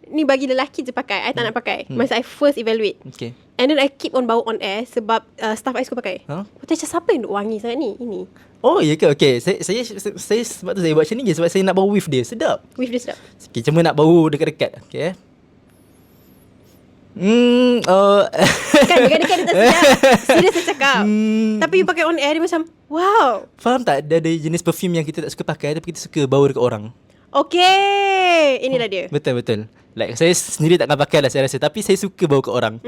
ni bagi lelaki je pakai. I tak nak pakai. Masa I first evaluate. Okay. And then I keep on bawa on air sebab staff I suka pakai. Macam siapa yang duk wangi sangat ni? Ini Oh ya ke? Okay. Saya sebab tu saya buat macam ni je. Sebab saya nak bau whiff dia. Sedap. whiff dia sedap. Okay, cuma nak bau dekat-dekat. Okay. Kan dekat-dekat dia tak sedap. Serius saya cakap. Tapi you pakai on air dia macam wow. Faham tak? Ada jenis perfume yang kita tak suka pakai tapi kita suka bau dekat orang. Okay, inilah dia. Betul. Like saya sendiri takkan pakai lah saya rasa. Tapi saya suka bau kat orang.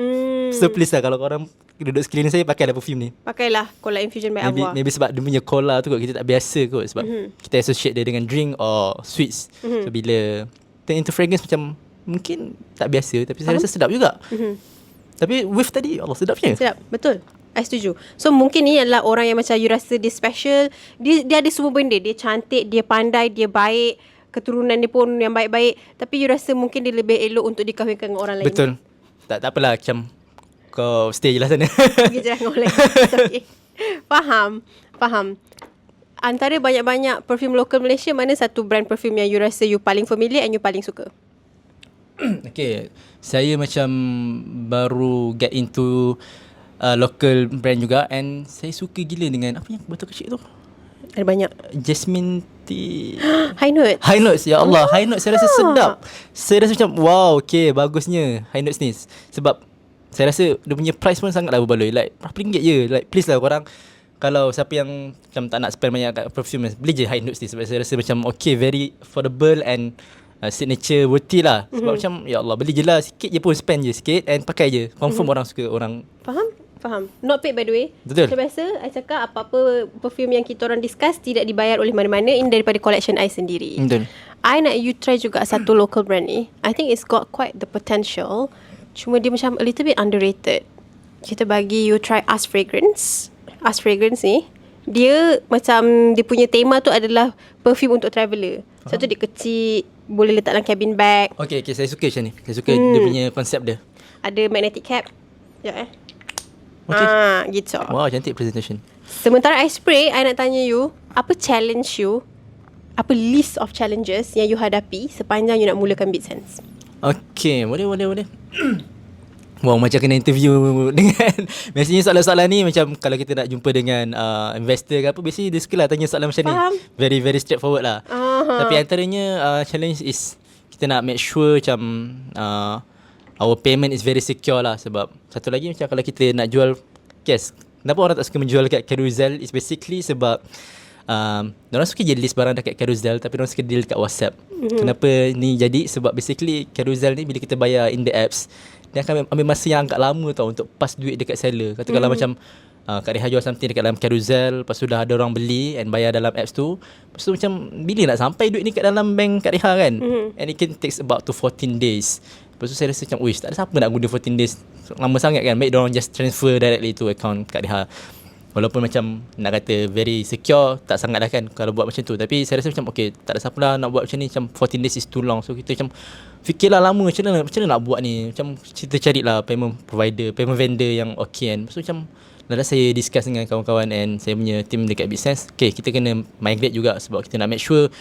So please lah kalau korang duduk sekeliling saya, pakailah perfume ni. Pakailah Cola Infusion by Avwa. Maybe sebab dia punya cola tu kot kita tak biasa kot. Sebab kita associate dia dengan drink or sweets. So bila turn into fragrance macam mungkin tak biasa. Tapi saya rasa sedap juga. Tapi whiff tadi Allah sedapnya. Sedap, betul. I setuju. So mungkin ni adalah orang yang macam you rasa dia special. Dia ada semua benda. Dia cantik, dia pandai, dia baik, keturunan dia pun yang baik-baik. Tapi you rasa mungkin dia lebih elok untuk dikahwinkan dengan orang lain. Betul. Tak apalah, macam kau stay je lah sana. Pergi je dengan orang lain. It's okay. Faham. Antara banyak-banyak perfume lokal Malaysia, mana satu brand perfume yang you rasa you paling familiar and you paling suka? Okay, saya macam baru get into local brand juga, and saya suka gila dengan apa yang botol kecil tu, Ada banyak. Jasmine tea. High Note. High Notes, ya Allah, High Notes saya rasa sedap. Saya rasa macam wow, okay, bagusnya High Notes ni. Sebab saya rasa dia punya price pun sangatlah berbaloi. Like berapa ringgit je. Like please lah korang, kalau siapa yang macam tak nak spend banyak kat perfume, beli je High Notes ni. Sebab saya rasa macam okay, very affordable and signature worthy lah. Sebab macam ya Allah, beli je lah, sikit je pun, spend je sikit and pakai je. Confirm orang suka, orang. Faham. Not paid by the way. Betul. Macam biasa, I cakap apa-apa perfume yang kita orang discuss tidak dibayar oleh mana-mana. Ini daripada collection I sendiri. Betul. I nak you try juga satu local brand ni. I think it's got quite the potential. Cuma dia macam a little bit underrated. Kita bagi you try Us Fragrance. Us Fragrance ni, dia macam dia punya tema tu adalah perfume untuk traveller. Satu dia kecil, boleh letak dalam cabin bag. Okay, saya suka macam ni. Saya suka dia punya konsep dia. Ada magnetic cap. Sekejap Okay. Gitu. Wow, cantik presentation. Sementara I spray, I nak tanya you, apa challenge you? Apa list of challenges yang you hadapi sepanjang you nak mulakan Beat Sense? Okay, boleh. Wow, macam kena interview dengan biasanya soalan-soalan ni macam kalau kita nak jumpa dengan investor ke apa, biasanya dia suka lah tanya soalan macam Faham. ni. Very very straightforward lah. Tapi antaranya challenge is kita nak make sure macam our payment is very secure lah. Sebab satu lagi macam kalau kita nak jual cash, kenapa orang tak suka menjual kat Carousel is basically sebab orang suka je list barang dekat Carousel, tapi orang suka deal kat WhatsApp. Kenapa ni jadi? Sebab basically Carousel ni bila kita bayar in the apps, dia akan ambil masa yang agak lama tau untuk pass duit dekat seller. Katakanlah macam Kak Reha jual something dekat dalam Carousel, lepas tu dah ada orang beli and bayar dalam apps tu. Lepas tu macam bila nak sampai duit ni kat dalam bank Kak Reha kan? And it can takes about to 14 days. Lepas tu saya rasa macam, uish, tak ada siapa nak guna 14 days, lama sangat kan. Baik diorang just transfer directly to account Kak Reha. Walaupun macam nak kata very secure, tak sangat lah kan kalau buat macam tu. Tapi saya rasa macam okay, tak ada siapa lah nak buat macam ni. Macam 14 days is too long. So kita macam fikirlah lama macam mana nak buat ni. Macam kita carilah payment provider, payment vendor yang okay kan. So macam dah saya discuss dengan kawan-kawan and saya punya team dekat BitSense, okay, kita kena migrate juga. Sebab kita nak make sure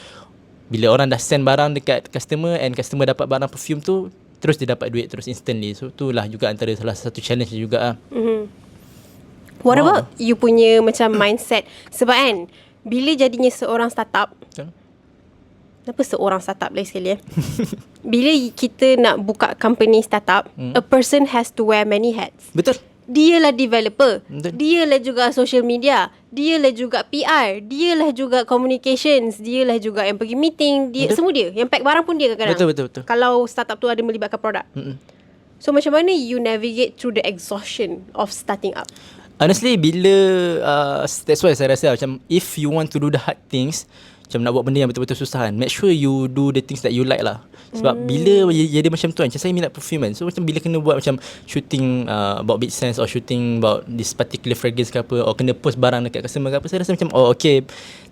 bila orang dah send barang dekat customer and customer dapat barang perfume tu, terus dia dapat duit terus instantly. So itulah juga antara salah satu challenge juga lah. What about you punya macam mindset? Sebab kan, bila jadinya seorang startup, kenapa seorang startup lagi sekali bila kita nak buka company startup, a person has to wear many hats. Betul. Dialah developer, Betul. dialah juga social media, dialah juga PR, dialah juga communications, dialah juga yang pergi meeting, dia semua dia. Yang pack barang pun dia kadang-kadang. Betul. Kalau startup tu ada melibatkan produk. So macam mana you navigate through the exhaustion of starting up? Honestly, bila that's why saya rasa macam if you want to do the hard things, macam nak buat benda yang betul-betul susah kan, make sure you do the things that you like lah. Sebab bila jadi macam tu kan, macam saya minat perfume kan, so macam bila kena buat macam shooting about BitSense or shooting about this particular fragrance ke apa, or kena post barang dekat customer ke apa, saya rasa macam okay,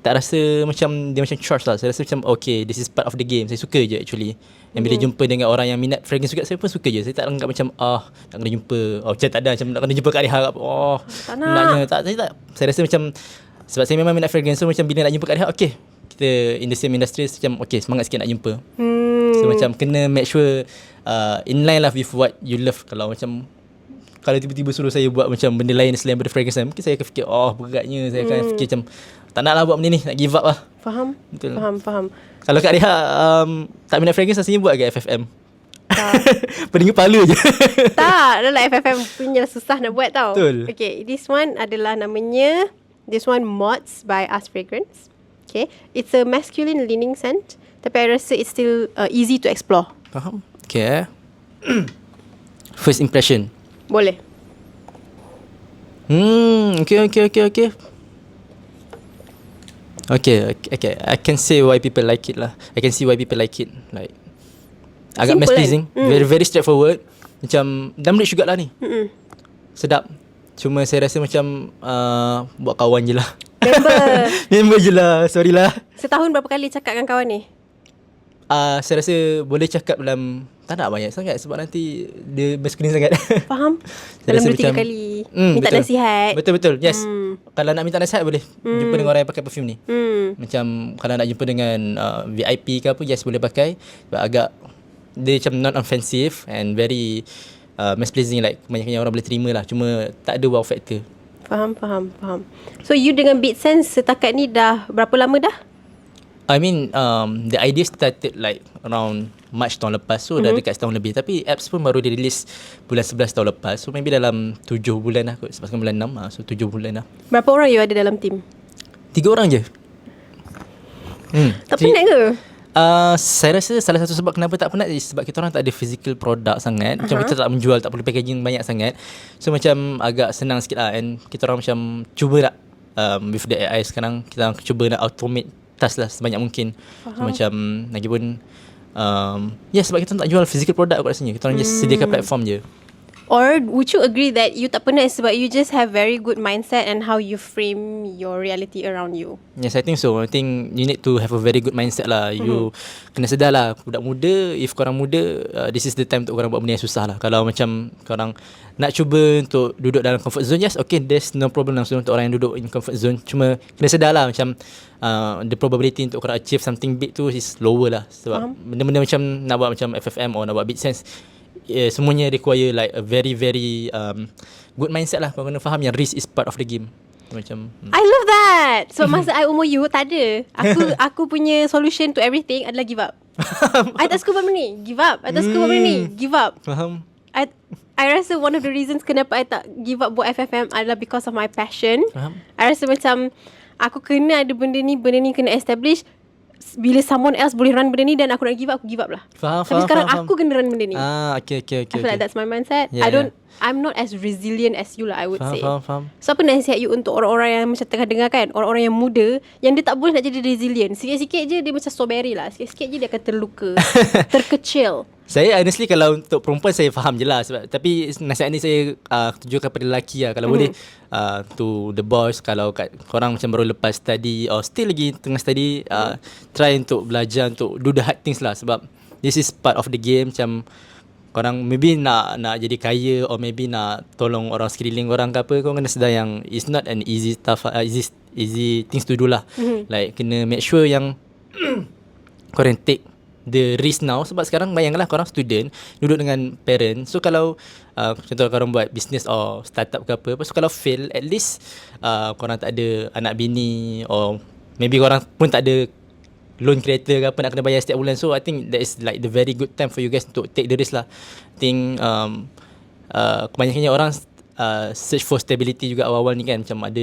tak rasa macam dia macam charge lah. Saya rasa macam okay, this is part of the game. Saya suka je actually. And bila jumpa dengan orang yang minat fragrance juga, saya pun suka je. Saya tak anggap macam nak kena jumpa, macam tak ada macam nak kena jumpa Kak Reha, tak nak. naknya. Saya tak. Saya rasa macam sebab saya memang minat fragrance, so macam bila nak jumpa Kak Reha, okay, kita in the same industry, macam okay, semangat sikit nak jumpa. So macam kena make sure in line lah with what you love. Kalau macam kalau tiba-tiba suruh saya buat macam benda lain selain daripada fragrance, mungkin saya akan fikir beratnya. Saya akan fikir macam tak nak lah buat benda ni, nak give up lah. Faham? Betul. Faham. Kalau Kak Reha tak minat fragrance, rasanya buat ke FFM? Pening kepala je. Tak, adalah FFM punya susah nak buat tau. Betul. Okay, this one adalah namanya, this one Mods by Us Fragrance. Okay, it's a masculine leaning scent, tapi I rasa it's still easy to explore. Faham? Okay. First impression. Boleh. Okay. I can say why people like it lah. I can see why people like it. Like agak Simple mass pleasing, very very straightforward. macam dah rich juga lah ni. Sedap. Cuma saya rasa macam buat kawan je lah. Member. Member je lah. Sorry lah. Setahun berapa kali cakap dengan kawan ni? Saya rasa boleh cakap dalam, tak nak banyak sangat sebab nanti dia maskulin sangat. Faham? Saya Dalam rasa 2-3 macam, kali minta betul. nasihat. Betul, yes. Kalau nak minta nasihat boleh jumpa dengan orang yang pakai perfume ni. Macam kalau nak jumpa dengan VIP ke apa, yes boleh pakai. Sebab agak dia macam non-offensive and very mass pleasing, like banyaknya orang boleh terima lah. Cuma tak ada wow factor. Faham. So you dengan Beat Sense setakat ni dah berapa lama dah? I mean the idea started like around March tahun lepas. So dah dekat setahun lebih. Tapi apps pun baru di-release bulan 11 tahun lepas. So maybe dalam 7 bulan lah kot. Sebab sekarang bulan 6 so 7 bulan lah. Berapa orang you ada dalam team? 3 orang je. Tak penat ke? Saya rasa salah satu sebab kenapa tak penat is sebab kita orang tak ada physical product sangat. Macam kita tak menjual, tak perlu packaging banyak sangat. So macam agak senang sikit lah. And kita orang macam cuba nak with the AI sekarang, kita orang cuba nak automate task lah sebanyak mungkin. So macam lagipun sebab kita tak jual physical product kot rasanya. Kita orang just sediakan platform je. Or would you agree that you tak penat sebab you just have very good mindset and how you frame your reality around you? Yes, I think so. I think you need to have a very good mindset lah. You kena sedar lah, budak muda, if korang muda, this is the time untuk korang buat benda yang susah lah. Kalau macam korang nak cuba untuk duduk dalam comfort zone, yes, okay, there's no problem langsung untuk orang yang duduk in comfort zone. Cuma kena sedar lah macam the probability untuk korang achieve something big tu is lower lah. Sebab benda-benda macam nak buat macam FFM or nak buat BitSense, semuanya require like a very very good mindset lah. Kau kena faham yang risk is part of the game. Macam I love that. So masa I umur you tak ada. Aku punya solution to everything adalah give up. I tak suka buat benda ni, give up. I tak suka buat benda ni, give up. faham. I rasa one of the reasons kenapa I tak give up buat FFM adalah because of my passion. Faham. I rasa macam aku kena ada benda ni kena establish. Bila someone else boleh run benda ni dan aku nak give up lah. Tapi sekarang aku kena run benda ni. Okay. I feel like that's my mindset. Yeah, I'm not as resilient as you lah, I would say. Faham. So apa nasihat you untuk orang-orang yang macam tengah dengar kan, orang-orang yang muda yang dia tak boleh nak jadi resilient. Sikit-sikit je dia macam strawberry lah. Sikit-sikit je dia akan terluka, terkecil. Saya honestly kalau untuk perempuan saya faham je lah sebab, tapi nasihat ni saya tujukan pada lelaki lah. Kalau boleh to the boys, kalau korang macam baru lepas study or still lagi tengah study, try untuk belajar untuk do the hard things lah. Sebab this is part of the game. Macam korang maybe nak jadi kaya or maybe nak tolong orang sekeliling korang ke apa, korang kena sedar yang it's not an easy stuff, easy things to do lah. Like kena make sure yang korang take the risk now. Sebab sekarang bayangkanlah korang student duduk dengan parent. So kalau contoh korang buat business or startup ke apa, so kalau fail, at least korang tak ada anak bini or maybe korang pun tak ada loan kereta ke apa nak kena bayar setiap bulan. So I think that is like the very good time for you guys to take the risk lah. I think kebanyakannya orang search for stability juga awal-awal ni kan. Macam ada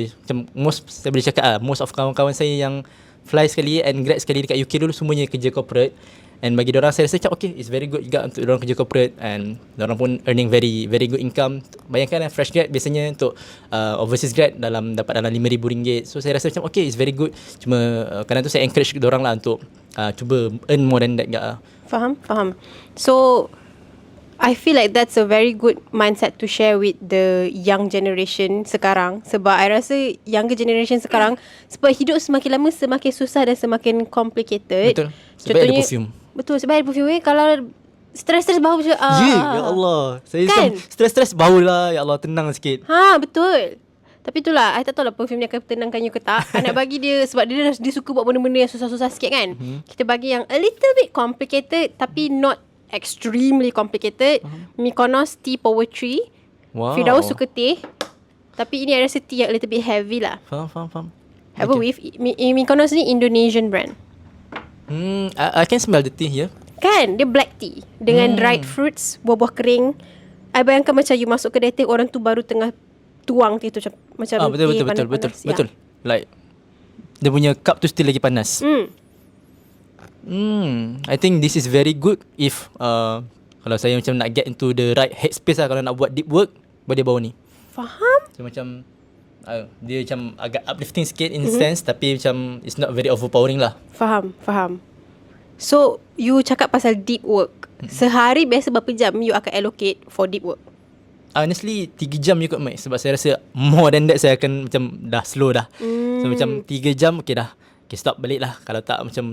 saya boleh cakap most of kawan-kawan saya yang fly sekali and grad sekali dekat UK dulu semuanya kerja corporate. And bagi diorang saya rasa macam okay, it's very good juga untuk diorang kerja corporate and diorang pun earning very very good income. Bayangkan fresh grad biasanya untuk overseas grad dapat dalam RM5,000. So saya rasa macam okay, it's very good. Cuma kadang tu saya encourage diorang lah untuk cuba earn more than that juga. Faham. So I feel like that's a very good mindset to share with the young generation sekarang. Sebab I rasa younger generation sekarang, sebab hidup semakin lama semakin susah dan semakin complicated. Betul. Sebab ada perfume. Betul, sebab ada perfume. Kalau stres-stres bau macam Ya Allah, saya kan? Stres-stres bau lah. Ya Allah, tenang sikit. Betul. Tapi itulah, I tak tahu lah perfume ni akan tenangkan you ke tak. I nak bagi dia, sebab dia suka buat benda-benda yang susah-susah sikit kan. Kita bagi yang a little bit complicated tapi not extremely complicated. Mykonos tea poetry. Wow. Firdaus suka teh, tapi ini I rasa tea yang a little bit heavy lah. Faham. Have a whiff. Mykonos ni Indonesian brand. I can smell the tea here. Kan, dia black tea dengan dried fruits, buah-buah kering. I bayangkan macam you masuk kedai teh, orang tu baru tengah tuang teh tu macam betul. Like dia punya cup tu still lagi panas. I think this is very good if kalau saya macam nak get into the right headspace lah, kalau nak buat deep work, boleh bawa ni. Faham? So macam dia macam agak uplifting sikit in sense, tapi macam it's not very overpowering lah. Faham. So you cakap pasal deep work. Sehari biasa berapa jam you akan allocate for deep work? Honestly 3 jam je kot Mike. Sebab saya rasa more than that saya akan macam dah slow dah. So macam 3 jam okay dah. Okay stop balik lah. Kalau tak macam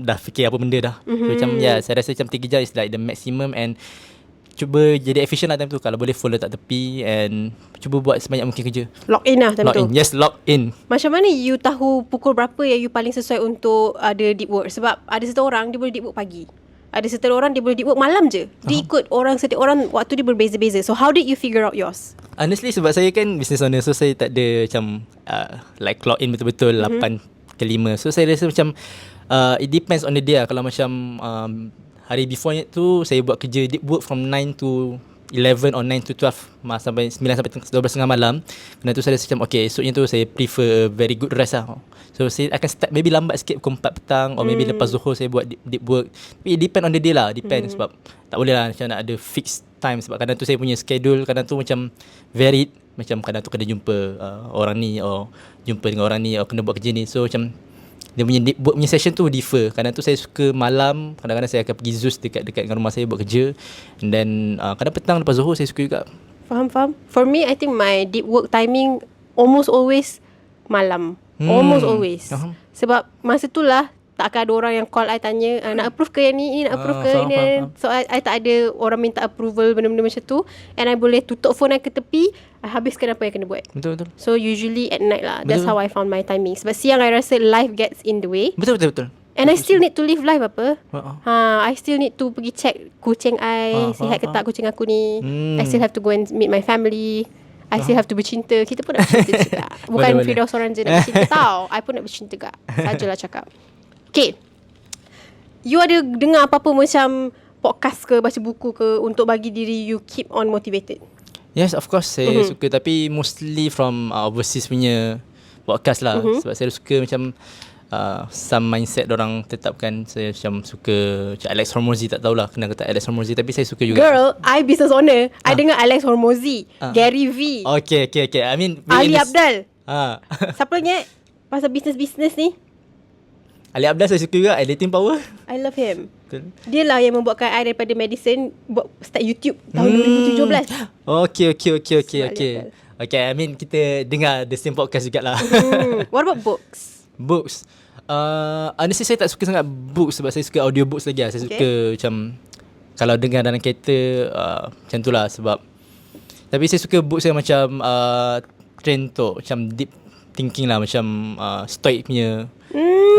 dah fikir apa benda dah. So macam saya rasa macam 3 jam is like the maximum. And cuba jadi efficient lah time tu. Kalau boleh follow tak tepi. And cuba buat sebanyak mungkin kerja. Lock in lah time Lock tu. in. Yes, lock in. Macam mana you tahu pukul berapa yang you paling sesuai untuk ada deep work? Sebab ada satu orang dia boleh deep work pagi. Ada satu orang dia boleh deep work malam je. Dia ikut setiap orang waktu dia berbeza-beza. So how did you figure out yours? Honestly sebab saya kan business owner. So saya tak ada macam like clock in betul-betul 8 ke 5. So saya rasa macam it depends on the day lah. Kalau macam hari before tu saya buat kerja deep work from 9 to 11 or 9 to 12 sampai 9 sampai 12.30 malam. Kerana tu saya rasa macam okay, esoknya tu saya prefer a very good rest lah. So saya akan start maybe lambat sikit pukul 4 petang or maybe lepas Zuhur saya buat deep work. Tapi it depend on the day lah. Depend sebab tak boleh lah macam nak ada fixed time. Sebab kadang tu saya punya schedule kadang tu macam varied. Macam kadang tu kena jumpa orang ni or jumpa dengan orang ni or kena buat kerja ni. So macam dia punya deep work punya session tu differ. Kadang tu saya suka malam. Kadang-kadang saya akan pergi Zeus dekat dengan rumah saya buat kerja. And then kadang petang lepas Zuhur saya suka juga. Faham. For me, I think my deep work timing almost always malam. Almost always. Sebab masa tu lah tak akan ada orang yang call I tanya nak approve ke yang ni nak approve ke ni. So I tak ada orang minta approval benda-benda macam tu. And I boleh tutup phone I ke tepi, I habiskan apa yang kena buat. Betul. So usually at night lah. That's how I found my timing. Sebab siang I rasa life gets in the way. Betul. And I still need to live life apa. I still need to pergi check kucing I sihat ke tak kucing aku ni. I still have to go and meet my family. I still have to bercinta. Kita pun nak bercinta juga. Bukan Firdaus seorang je nak bercinta tau. I pun nak bercinta juga. Sajalah cakap. Okay, you ada dengar apa-apa macam podcast ke, baca buku ke untuk bagi diri you keep on motivated? Yes, of course saya suka. Tapi mostly from overseas punya podcast lah. Sebab saya suka macam some mindset orang tetapkan. Saya macam suka macam Alex Hormozi. Tak tahulah kenal kata Alex Hormozi. Tapi saya suka juga. Girl, I business owner. I dengar Alex Hormozi, Gary V, Okay. I mean Ali Abdal. Siapa lagi pasal business ni? Ali Abdal saya suka juga. Editing power. I love him. Betul. Dia lah yang membuatkan I daripada medicine start YouTube tahun 2017. Okay. I mean kita dengar the same podcast jugalah. What about books? Books. Honestly saya tak suka sangat books sebab saya suka audiobooks lagi lah. Saya suka macam kalau dengar dalam kereta macam tu lah sebab. Tapi saya suka books yang macam trend tu, macam deep thinking lah, macam stoic punya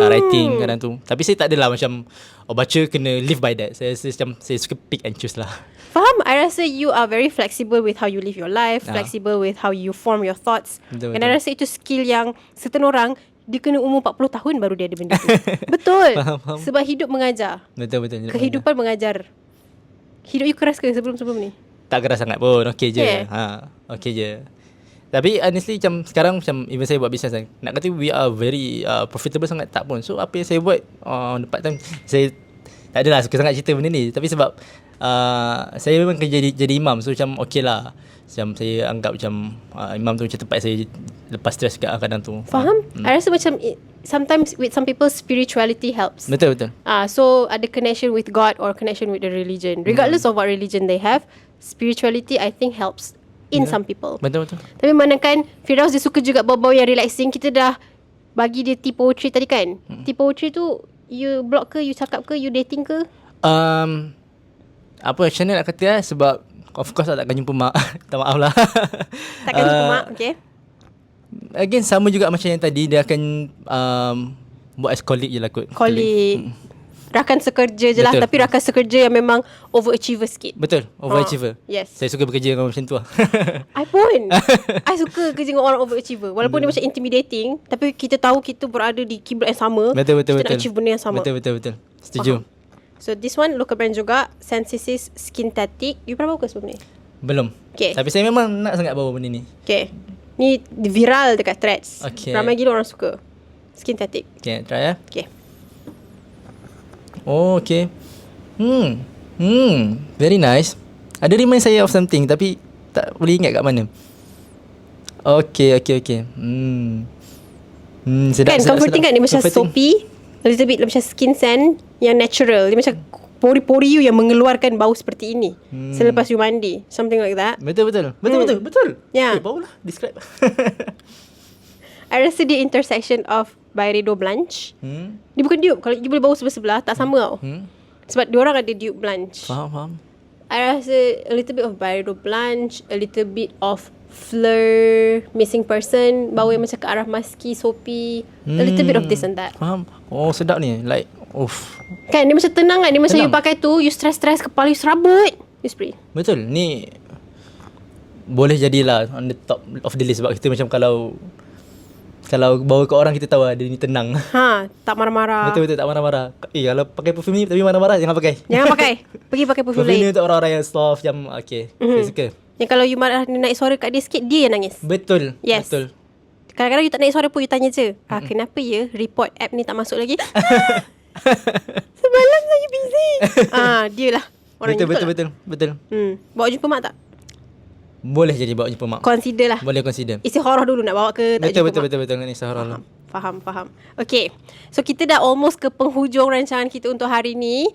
writing kadang tu. Tapi saya tak adalah macam baca kena live by that. Saya macam saya suka pick and choose lah. Faham? I rasa you are very flexible with how you live your life, flexible with how you form your thoughts. Betul. And I rasa itu skill yang certain orang dia kena umur 40 tahun baru dia ada benda tu. Betul. Faham. Sebab hidup mengajar. Betul. Kehidupan mengajar. Hidup you keras ke sebelum ni? Tak keras sangat pun. Okay je. Yeah. Okay je. Tapi honestly macam sekarang macam even saya buat bisnes kan, nak kata we are very profitable sangat tak pun. So apa yang saya buat on the part time, saya tak adalah suka sangat cerita benda ni. Tapi sebab saya memang kerja jadi imam. So macam okay lah. Macam saya anggap macam imam tu macam tempat saya lepas stress kat kadang tu. Faham? I rasa macam sometimes with some people spirituality helps. Betul. So ada connection with God or connection with the religion. Regardless of what religion they have, spirituality I think helps in some people. Betul. Tapi manakan Firdaus dia suka juga bau-bau yang relaxing. Kita dah bagi dia tea poetry tadi kan. Tea poetry tu you block ke, you cakap ke, you dating ke? Apa macam mana nak kata sebab of course takkan jumpa mak. Minta maaf lah. Takkan jumpa mak. Okay. Again sama juga macam yang tadi. Dia akan buat as colleague je lah kot. Colleague. Rakan sekerja je lah. Tapi rakan sekerja yang memang overachiever sikit. Betul. Overachiever. Yes. Saya suka bekerja dengan macam tu lah. I pun. I suka kerja dengan orang overachiever. Walaupun dia macam intimidating, tapi kita tahu kita berada di kiblat yang sama. Betul. Kita nak achieve benda yang sama. Betul. Setuju. So this one local brand juga, Sensisys Skinthetic. You pernah bawa ke sebelum ni? Belum. Okay. Tapi saya memang nak sangat bawa benda ni. Okay. Ni viral dekat Threads. Okay. Ramai gila orang suka. Skinthetic. Okay, try ya. Okay. Oh, okay. Very nice. Ada remind saya of something tapi tak boleh ingat kat mana. Okay. Sedap, Kan comforting kan. Dia macam comforting. soapy, a little bit macam skin scent yang natural. Dia macam pori-pori you yang mengeluarkan bau seperti ini selepas you mandi. Something like that. Betul. Yeah. Bau lah. Describe. I rasa dia intersection of Byredo Blanche. Dia bukan dupe. Kalau you boleh bau sebelah-sebelah, tak sama tau. Sebab diorang ada dupe Blanche. Faham. I rasa a little bit of Byredo Blanche, a little bit of Fleur, Missing Person, bau yang macam ke arah musky, soapy, a little bit of this and that. Faham. Oh, sedap ni. Like, Kan dia macam tenang kan. Dia macam Tenang. you pakai tu, you stress kepala you serabut, you spray. betul. Ni boleh jadilah on the top of the list sebab kita macam kalau bawa ke orang kita tahu dia ni tenang. Tak marah-marah. Betul tak marah-marah. Kalau pakai perfume ni tapi marah-marah jangan pakai. Jangan pakai. Pergi pakai perfume Perfume ni lain. untuk orang-orang yang soft macam saya suka. Yang kalau you marah, dia naik suara kat dia sikit, dia yang nangis. Betul. Yes. Betul. Kadang-kadang you tak naik suara pun, you tanya je, kenapa ya report app ni tak masuk lagi? Semalam saya busy. Dia lah orang Betul. Bawa jumpa mak tak? Boleh jadi bawa jumpa mak. Consider lah. Boleh consider. Isi horror dulu nak bawa ke tak jumpa mak. Betul. Ni Sahara lah. Faham. Okay. So kita dah almost ke penghujung rancangan kita untuk hari ni.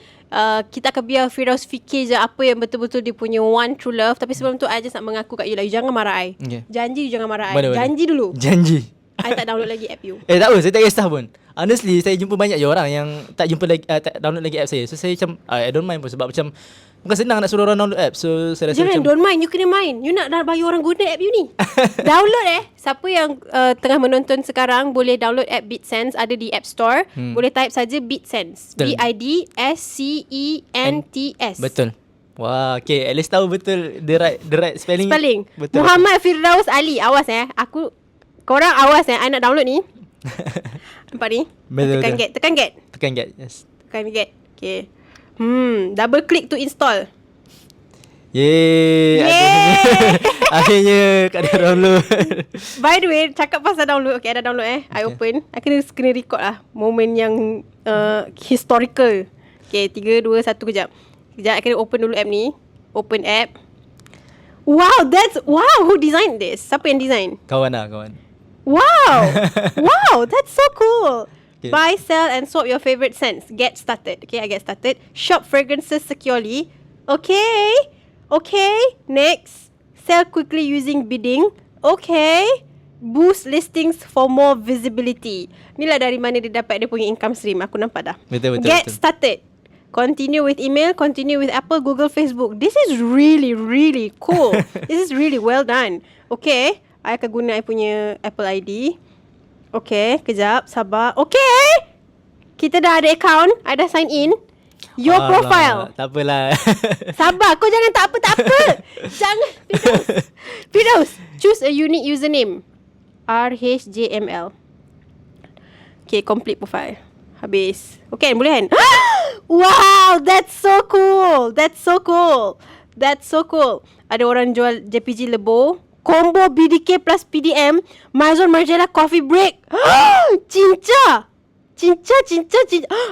Kita akan biar Firdaus fikir je apa yang betul-betul dia punya one true love. Tapi sebelum tu I just nak mengaku kat you lah, you jangan marah I. Okay. Janji you jangan marah I. Boleh. Janji dulu. Janji. I tak download lagi app you. Tak apa, saya tak kisah pun. Honestly, saya jumpa banyak je orang yang tak jumpa lagi, tak download lagi app saya. So saya macam I don't mind pun sebab macam bukan senang nak suruh orang download app. So saya rasa Jangan, macam don't mind. You kena mind. You nak bagi orang guna app you ni. Download Siapa yang tengah menonton sekarang boleh download app BitSense. Ada di App Store. Boleh type saja BitSense. Betul. BIDSCENTS. Betul. Wah, okay. At least tahu betul the right spelling. Betul. Muhammad Firdaus Ali. Awas korang awas I nak download ni. Nampak ni? Betul. Tekan get. Yes. Tekan get. Okay. Double click to install. Yeay. Akhirnya kat dia download. By the way, cakap pasal download. Okay, ada download I open. I kena record lah moment yang historical. Okay, 3, 2, 1 kejap. I kena open dulu app ni. Open app. Wow, who designed this? Siapa yang design? Kawan. Wow, that's so cool. Okay. Buy, sell and swap your favorite scents. Get started. Okay, I get started. Shop fragrances securely. Okay. Next. Sell quickly using bidding. Okay. Boost listings for more visibility. Inilah dari mana dia dapat dia punya income stream. Aku nampak dah. Betul. Get started. Continue with email. Continue with Apple, Google, Facebook. This is really, really cool. This is really well done. Okay. I akan guna I punya Apple ID. Okay, kejap, sabar. Okay, kita dah ada account. I dah sign in. Your profile. Tak apalah. Sabar, kau jangan tak apa. Jangan. Firdaus, choose a unique username. RHJML. Okay, complete profile. Habis. Okay, boleh kan? Wow, that's so cool. Ada orang jual JPG Lebo. Combo BDK plus PDM. Maison Margiela coffee break. Cinca.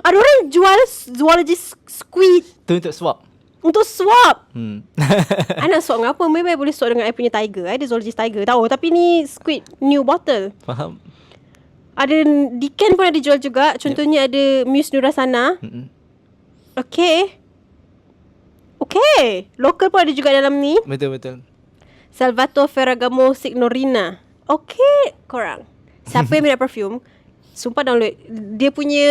Ada orang jual zoology squid. Tu untuk swap. Untuk swap. I nak swap dengan apa? Maybe I boleh swap dengan I punya tiger. I ada zoologist tiger. Tahu. Tapi ni squid new bottle. Faham. Ada Diken pun ada jual juga. Contohnya ada Muse Nurasana. Okay. Local pun ada juga dalam ni. Betul. Salvatore Ferragamo Signorina. Okay, korang. Siapa yang minat perfume, sumpah download. Dia punya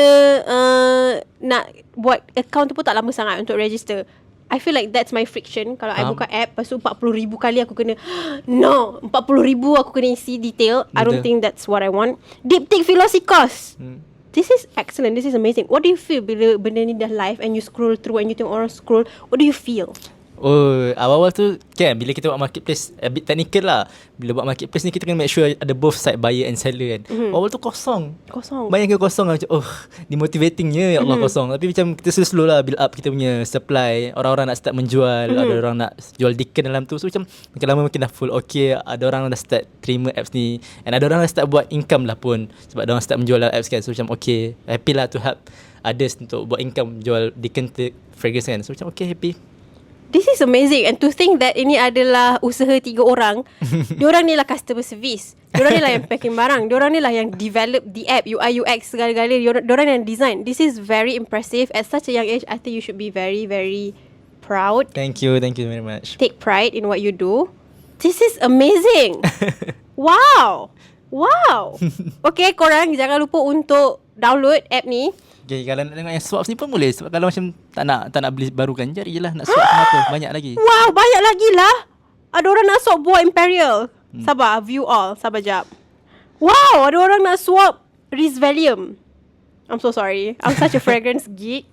nak buat account tu pun tak lama sangat untuk register. I feel like that's my friction. Kalau I buka app, lepas tu 40,000 kali aku kena No, 40,000 aku kena isi detail. I don't think that's what I want. Diptyque Philosophios. This is excellent. This is amazing. What do you feel bila benda ni dah live and you scroll through and you tengok orang scroll? What do you feel? Oh, awal-awal tu kan bila kita buat marketplace a bit technical lah. Bila buat marketplace ni kita kena make sure ada both side buyer and seller kan. Awal tu kosong. Banyak kosong lah macam demotivatingnya ya Allah kosong. Tapi macam kita slow lah build up kita punya supply. Orang-orang nak start menjual, ada orang nak jual Diken dalam tu. So macam makin lama makin dah full. Okay, ada orang dah start terima apps ni and ada orang dah start buat income lah pun sebab ada orang start menjual apps kan. So macam okay, happy lah to help others untuk buat income jual Diken fragrance kan. So macam okay, happy. This is amazing. And to think that ini adalah usaha 3 orang. Diorang ni lah customer service. Diorang ni lah yang packing barang. Diorang ni lah yang develop the app, UI, UX, segala-gala. Diorang yang design. This is very impressive. At such a young age, I think you should be very, very proud. Thank you very much. Take pride in what you do. This is amazing. Wow. Okay, korang jangan lupa untuk download app ni. Okay, kalau nak tengok yang swap ni pun boleh. Sebab kalau macam tak nak beli barukan, cari je lah nak swap apa. Banyak lagi. Wow, banyak lagi lah. Ada orang nak swap buah Imperial. Sabar, view all. Sabar jap. Wow, ada orang nak swap Riz Valium. I'm so sorry. I'm such a fragrance geek.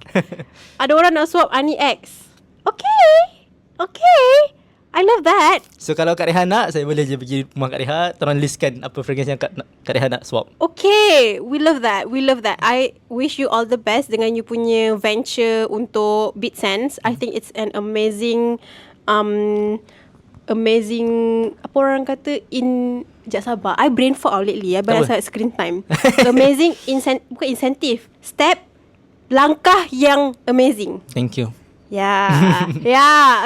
Ada orang nak swap Ani X. Okay. I love that. So kalau Kak Rehan nak, saya boleh je pergi rumah Kak Rehan, tolong listkan apa fragrance yang Kak Rehan nak swap. Okay, we love that. I wish you all the best dengan you punya venture untuk BeatSense. I think it's an amazing apa orang kata sekejap sabar. I brain fog lately. I berasa screen time. Amazing bukan insentif. Step langkah yang amazing. Thank you. Yeah.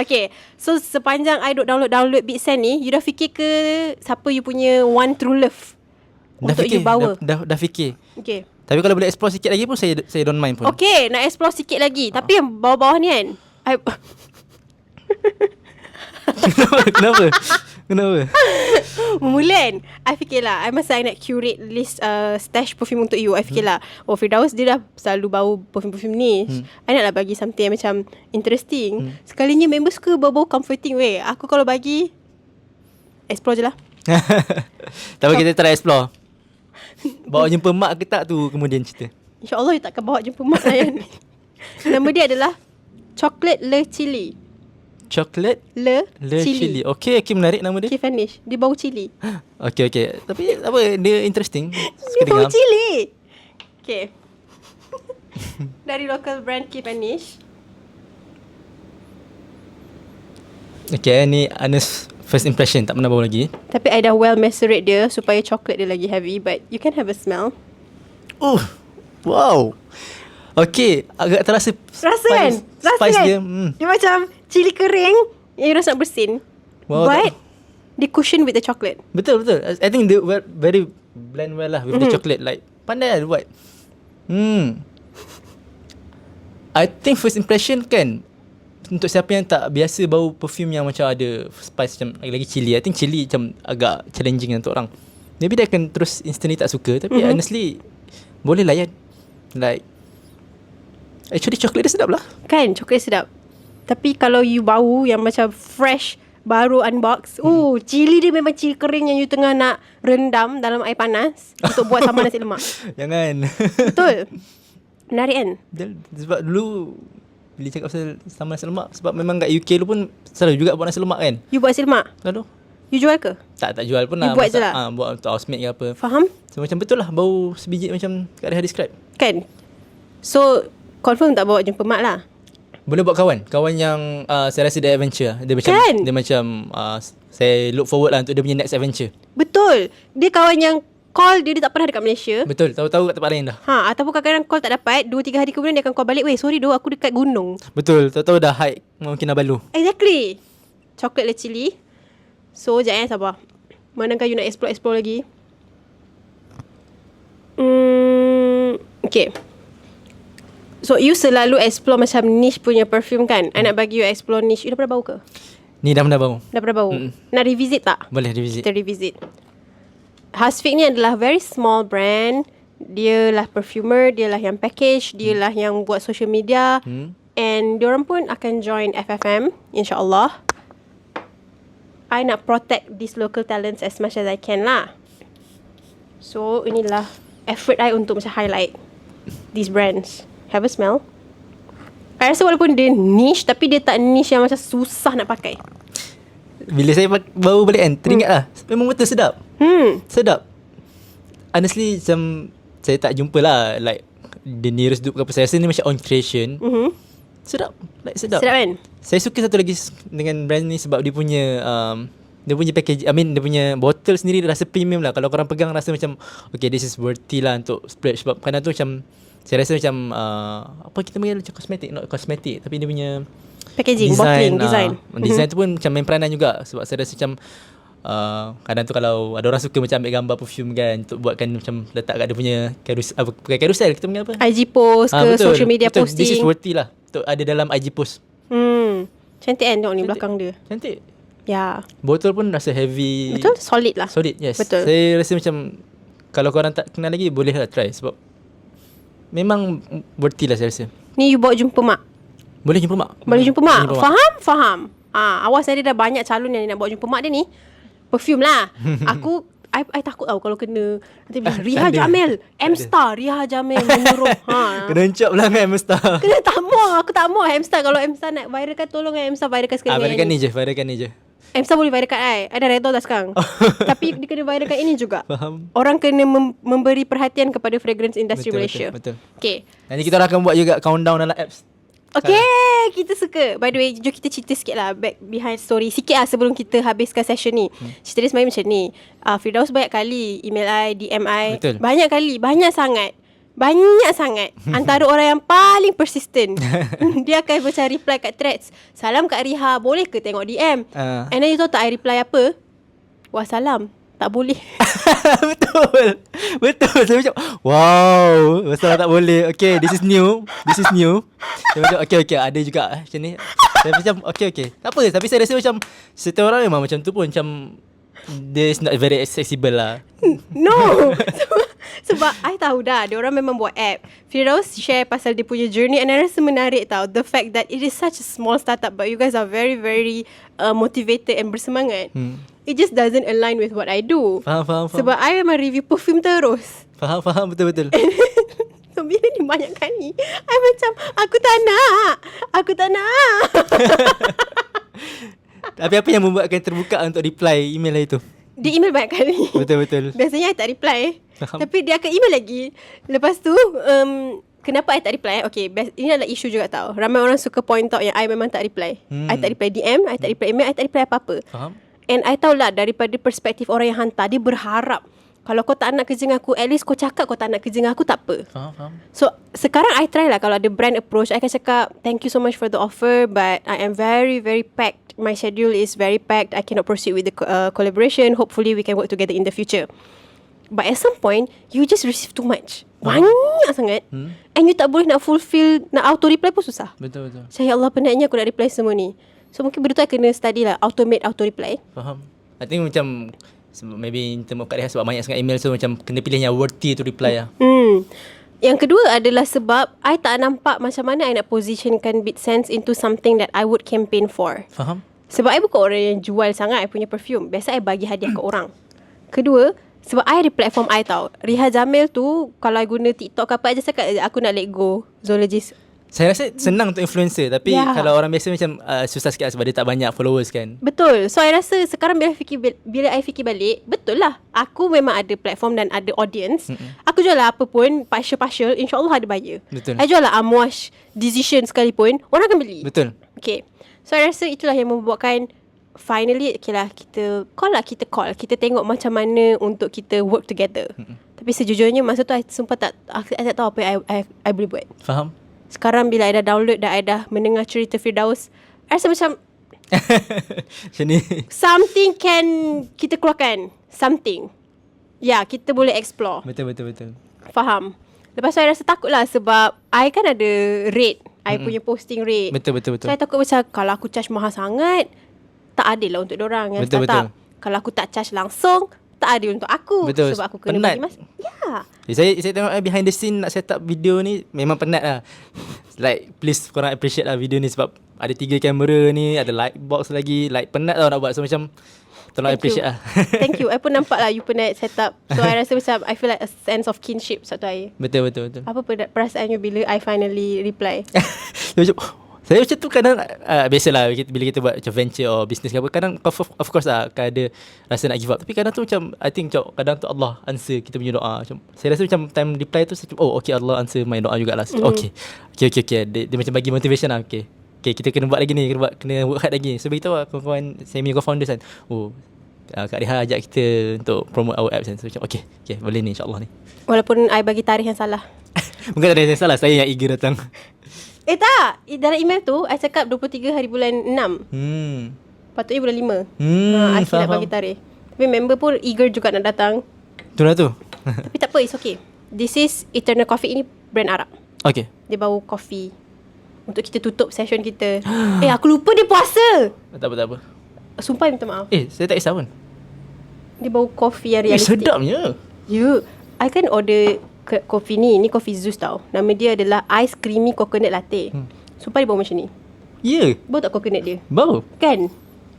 Okay. So sepanjang I download BeatSense ni, you dah fikir ke siapa you punya one true love untuk you bawa? Dah fikir. Okay. Tapi kalau boleh explore sikit lagi pun saya don't mind pun. Okay, nak explore sikit lagi. Tapi yang bawah-bawah ni kan, Kenapa? mula kan I fikirlah masa I nak curate list stash perfume untuk you, I fikirlah Firdaus dia dah selalu bau perfume-perfume niche. I nak lah bagi something yang macam interesting. Sekalinya member suka bau-bau comforting weh. Aku kalau bagi explore je lah. Tapi kita try explore. Bawa jumpa mak ke tak tu kemudian cerita. InsyaAllah you takkan bawa jumpa mak saya ni. Nama dia adalah Chocolate Le Chili. Chocolate Le Chili. Okay, menarik nama dia. Okay, vanish. Dia bau cili. Okay. Tapi apa, dia interesting. Dia bau cili. Okay. Dari local brand Keep Vanish. Okay, ni Anas first impression, tak pernah bau lagi. Tapi I dah well macerate dia supaya coklat dia lagi heavy. But you can have a smell. Oh, wow. Okay, agak terasa Rasa kan? Spice dia. Dia macam cili kering yang you rasa nak bersin. Wow, But they cushion with the chocolate. Betul. I think they very blend well lah with the chocolate. Like, pandai lah buat. I think first impression kan, untuk siapa yang tak biasa bau perfume yang macam ada spice macam lagi chili, I think chili macam agak challenging untuk orang. Maybe dia akan terus instantly tak suka. Tapi honestly, boleh layan. Like, actually coklat dia sedap lah. Kan, coklat sedap. Tapi kalau you bau yang macam fresh, baru unbox, cili dia memang cili kering yang you tengah nak rendam dalam air panas untuk buat sambal nasi lemak. Jangan. Betul. Menarik kan? Sebab dulu bila cakap pasal sambal nasi lemak, sebab memang kat UK lu pun selalu juga buat nasi lemak kan. You buat nasi lemak? Selalu. You jual ke? Tak jual pun lah. You buat je lah? Buat untuk housemate ke apa. Faham? So macam betul lah, bau sebiji macam Kak Reha describe. Kan? So confirm tak bawa jumpa mak lah? Boleh buat kawan yang saya rasa dia adventure. Dia macam kan? Dia macam saya look forward lah untuk dia punya next adventure. Betul. Dia kawan yang call dia tak pernah dekat Malaysia. Betul, tahu-tahu kat tempat lain dah. Ataupun kadang-kadang call tak dapat, 2-3 hari kemudian dia akan call balik, "Weh, sorry doh, aku dekat gunung." Betul, tahu-tahu dah hike mungkin Kinabalu. Exactly. Chocolate Le Chili. So, jangan sabar. Manakah you nak explore lagi? Okay. So, you selalu explore macam niche punya perfume kan? I nak bagi you explore niche. You dah pernah bau ke? Ni dah pernah bau. Dah pernah bau? Nak revisit tak? Boleh revisit. Kita revisit. Hasfik ni adalah very small brand. Dia lah perfumer, dia lah yang package, dia lah yang buat social media. And diorang pun akan join FFM, insyaAllah. I nak protect these local talents as much as I can lah. So, inilah effort I untuk macam highlight these brands. Have a smell. I rasa walaupun dia niche, tapi dia tak niche yang macam susah nak pakai. Bila saya bau balik kan, teringat lah. Memang betul sedap. Sedap. Honestly, macam saya tak jumpa lah like the nearest dupe ke apa. Saya rasa ni macam own creation. Sedap. Like sedap. Sedap kan? Saya suka satu lagi dengan brand ni sebab dia punya package, dia punya bottle sendiri rasa premium lah. Kalau korang pegang rasa macam okay, this is worthy lah untuk splurge. Sebab kadang tu macam saya rasa macam apa kita panggil macam cosmetic, not cosmetic, tapi dia punya Packaging, bottling, design. Design tu pun macam main peranan juga. Sebab saya rasa macam kadang tu kalau ada orang suka macam ambil gambar perfume kan, untuk buatkan macam letak kat dia punya bukan carousel, kita panggil apa? IG post ke betul, social media betul. posting. This is worthy lah untuk ada dalam IG post. Cantik kan tengok ni Cantik. belakang dia. Cantik. Ya. Botol pun rasa heavy. Betul, solid lah. Solid, yes. Betul. Saya rasa macam kalau korang tak kenal lagi, boleh lah try. Sebab memang worthy lah saya rasa. Ni you bawa jumpa mak. Boleh jumpa mak. Boleh jumpa mak. Faham. Awas ada dah banyak calon yang nak bawa jumpa mak dia ni. Perfume lah. I takut tau kalau kena nanti bilang Riha ada. Jamil, M-Star, Riha Jamil menyuruh. Kena encap lah kan Mesta. Kena tak mau. Aku tak mau M-Star. Kalau M-Star nak viralkan, tolong M-Star viralkan sekali. Viralkan ni je. Viralkan ni je. M-Star boleh viralkan I. I dah redha dah sekarang. Tapi dia kena viralkan ini juga. Faham. Orang kena memberi perhatian kepada fragrance industry Malaysia. Betul. Okay. Nanti kita orang akan buat juga countdown dalam apps. Okay, kita suka. By the way, jom kita cerita sikit lah back behind story. Sikit lah sebelum kita habiskan session ni. Cerita dia sebenarnya macam ni. Firdaus banyak kali email I, DM I. Betul. Banyak kali, banyak sangat. Antara orang yang paling persistent. Dia akan macam reply kat threads. Salam Kak Riha, boleh ke tengok DM? And then you tahu tak I reply apa? Wassalam. Tak boleh. Betul. Saya macam wow, masalah tak boleh. Okay, this is new. Saya macam okay, ada juga macam ni. Saya macam okay. Tak apa, tapi saya rasa macam setiap orang memang macam tu pun macam dia is not very accessible lah. No. Sebab I tahu dah dia orang memang buat app. Firdaus share pasal dia punya journey and I rasa menarik tau. The fact that it is such a small startup but you guys are very very motivated and bersemangat. It just doesn't align with what I do. Faham. Sebab I memang review perfume terus. Faham, betul. So bila ni banyak kali I macam aku tak nak. Tapi apa yang membuatkan terbuka untuk reply email itu? Dia email banyak kali. Betul. Biasanya I tak reply. Faham. Tapi dia akan email lagi. Lepas tu kenapa I tak reply? Okay, ini adalah isu juga tau. Ramai orang suka point out yang I memang tak reply. I tak reply DM, I tak reply email, I tak reply apa-apa. Faham. And I tahulah daripada perspektif orang yang hantar, dia berharap kalau kau tak nak kerja dengan aku, at least kau cakap kau tak nak kerja dengan aku, tak apa. Faham. So sekarang I try lah, kalau ada brand approach, I akan cakap thank you so much for the offer but I am very very packed. My schedule is very packed. I cannot proceed with the collaboration. Hopefully we can work together in the future. But at some point you just receive too much. Banyak sangat. And you tak boleh nak fulfill, nak auto reply pun susah. Betul. Saya Allah, penatnya aku nak reply semua ni. So mungkin benda tu I kena study lah, automate auto reply. Faham. I think macam maybe in term of Kak Reha sebab banyak sangat email, so macam kena pilih yang worthy to reply lah. Yang kedua adalah sebab I tak nampak macam mana I nak positionkan BitSense into something that I would campaign for. Faham. Sebab I bukan orang yang jual sangat I punya perfume. Biasa I bagi hadiah ke orang. Kedua, sebab I ada platform I tau. Riha Jamil tu, kalau I guna TikTok ke apa, I just cakap aku nak let go zoologist. Saya rasa senang untuk influencer, tapi kalau orang biasa macam susah sikit sebab dia tak banyak followers kan. Betul. So I rasa sekarang bila I fikir balik, betul lah. Aku memang ada platform dan ada audience. Aku jual lah apa pun, partial, insyaAllah ada buyer. Betul. I jual lah Amwash Decision sekalipun, orang akan beli. Betul. Okay. So I rasa itulah yang membuatkan finally, okay lah, kita call. Kita tengok macam mana untuk kita work together. Tapi sejujurnya masa tu I sumpah I tak tahu apa yang I boleh buat. Faham. Sekarang bila I dah download dan I dah mendengar cerita Firdaus, I rasa macam macam ni. something can kita keluarkan. Something. Ya, kita boleh explore. Betul. Faham. Lepas tu I rasa takut lah sebab I kan ada rate. I punya posting rate. Betul. So I takut macam kalau aku charge mahal sangat, tak adil lah untuk diorang yang startup. Kalau aku tak charge langsung, tak adil untuk aku. Betul. Sebab aku kena penat. bagi ya. Saya tengok behind the scene nak set up video ni memang penat lah. Like please korang appreciate lah video ni sebab ada 3 kamera ni, ada light box lagi, like penat tau nak buat. So macam tolong appreciate lah. Thank you. I pun nampak lah you penat set up. So I rasa macam I feel like a sense of kinship satu I. Betul. Apa perasaan you bila I finally reply? Saya macam tu kadang biasalah bila kita buat macam venture or business ke apa, kadang of course lah akan ada rasa nak give up. Tapi kadang tu macam I think macam kadang tu Allah answer kita punya doa. Macam saya rasa macam time reply tu saya, okay Allah answer my doa jugalah. Okay. Dia macam bagi motivation lah. Okay, kita kena buat lagi ni, kena work hard lagi. So beritahu lah kawan-kawan saya punya co-founders kan, Kak Reha ajak kita untuk promote our apps kan. So macam okay boleh ni insyaAllah ni. Walaupun I bagi tarikh yang salah. Bukan tarikh yang salah, saya yang eager datang. Tak, dalam email tu I cakap 23 hari bulan 6. Patutnya bulan 5. I nak bagi tarikh. Tapi member pun eager juga nak datang. Itulah tu. Tapi tak apa, it's okay. This is Eternal Coffee. Ini brand Arab. Okay. Dia bawa coffee untuk kita tutup session kita. Aku lupa dia puasa. Tak apa. Sumpah minta maaf. Saya tak kisah pun. Dia bawa coffee yang realistik. Sedapnya. Ya. I kan order kopi ni. Ni kopi Zeus tau. Nama dia adalah Ice Creamy Coconut Latte. Sumpah dia bawa macam ni. Ya. Bau tak coconut dia? Bau. Kan?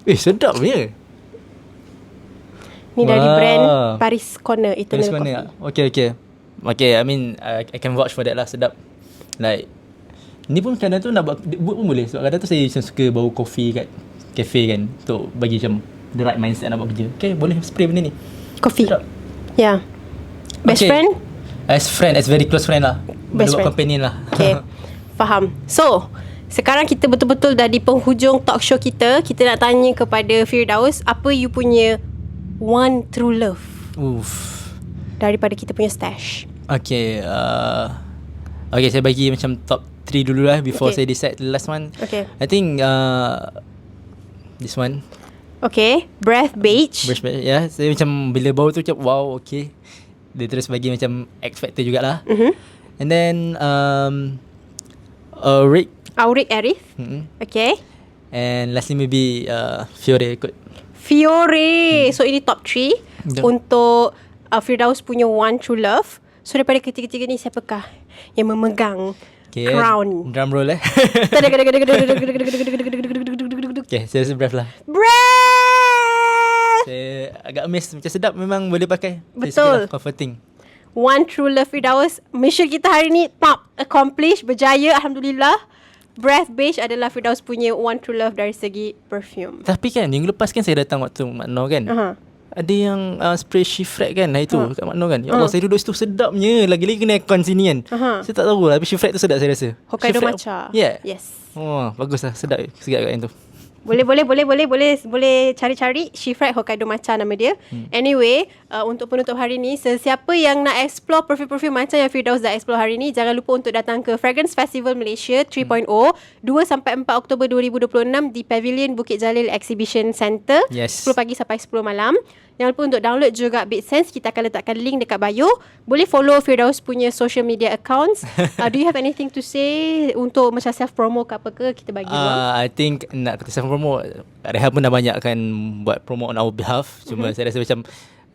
Sedapnya. Ni dari brand Paris Corner Eternal Coffee. Okay, I mean I can vouch for that lah. Sedap. Like ni pun kadang tu nak buat pun boleh. Sebab kadang tu saya macam suka bau kopi kat cafe kan, untuk bagi macam the right mindset nak buat kerja. Okay, boleh spray benda ni. Coffee. Sedap. Yeah. Best friend? As very close friend lah. Best friend. Companion lah. Okay. Faham. So sekarang kita betul-betul dah di penghujung talk show kita. Kita nak tanya kepada Firdaus, apa you punya one true love daripada kita punya stash? Okay, saya bagi macam top 3 dulu lah before saya decide the last one. Okay. I think this one. Okay, Breath Beige. Ya, saya macam bila bau tu macam wow, okay. Dia terus bagi macam X Factor jugalah. And then Auric Arif. Okay. And lastly maybe Fiore kot. Fiore. So ini top 3 untuk Firdaus punya one true love. So daripada ketiga-tiga ni, siapakah yang memegang crown? Drum roll Okay, saya rasa Breath lah. Breath. Saya agak miss, macam sedap, memang boleh pakai. Betul. Comforting. One true love Firdaus. Mission kita hari ni accomplish, berjaya, alhamdulillah. Breath Beige adalah Firdaus punya one true love dari segi perfume. Tapi kan minggu lepas kan saya datang waktu Mak Noh kan. Ada yang spray Shifrat kan hari tu kat Mak Noh kan. Ya Allah, saya duduk situ sedapnya. Lagi-lagi kena aircon sini kan. Saya tak tahu lah, tapi Shifrat tu sedap saya rasa. Hokkaido Shifrat, matcha. Yeah. Yes. Oh, bagus lah, sedap segat kat yang tu. Boleh cari-cari Shifrat Hokkaido Matcha nama dia. Anyway, untuk penutup hari ni, sesiapa yang nak explore perfume-perfume macam yang Firdaus dah explore hari ni, jangan lupa untuk datang ke Fragrance Festival Malaysia 3.0 2 sampai 4 Oktober 2026 di Pavilion Bukit Jalil Exhibition Centre. Yes. 10 pagi sampai 10 malam. Jangan lupa untuk download juga BitSense. Kita akan letakkan link dekat bio. Boleh follow Firdaus punya social media accounts. Do you have anything to say untuk macam self-promo ke apa ke? Kita bagi ruang. I think nak kata self-promo, Rehan pun dah banyak kan buat promo on our behalf. Cuma saya rasa macam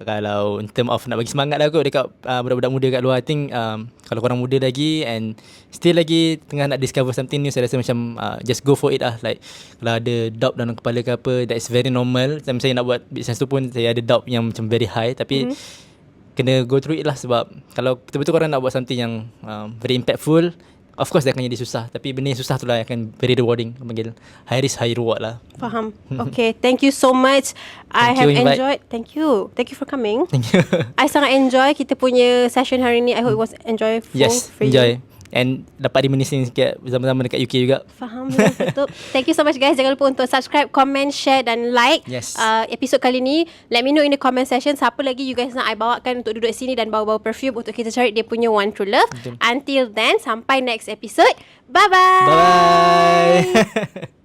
kalau in term of nak bagi semangat lah kot dekat budak-budak muda kat luar. I think kalau korang muda lagi and still lagi tengah nak discover something new, saya rasa macam just go for it lah. Like kalau ada doubt dalam kepala ke apa, that is very normal. Macam saya nak buat business tu pun saya ada doubt yang macam very high. Tapi kena go through it lah. Sebab kalau betul-betul korang nak buat something yang very impactful, of course dia akan jadi susah. Tapi benda yang susah tu lah yang akan very rewarding. Panggil high risk high reward lah. Faham. Okay, thank you so much. I have enjoyed. Thank you for coming. Thank you. I sangat enjoy kita punya session hari ni. I hope it was enjoyable. Yes, for enjoy. you. And dapat reminiscing sikit zaman-zaman dekat UK juga. Faham. Betul. Thank you so much guys. Jangan lupa untuk subscribe, comment, share dan like episod kali ni. Let me know in the comment section siapa lagi you guys nak I bawakan untuk duduk sini dan bawa-bawa perfume untuk kita cari dia punya one true love. Until then, sampai next episode. Bye-bye. Bye-bye.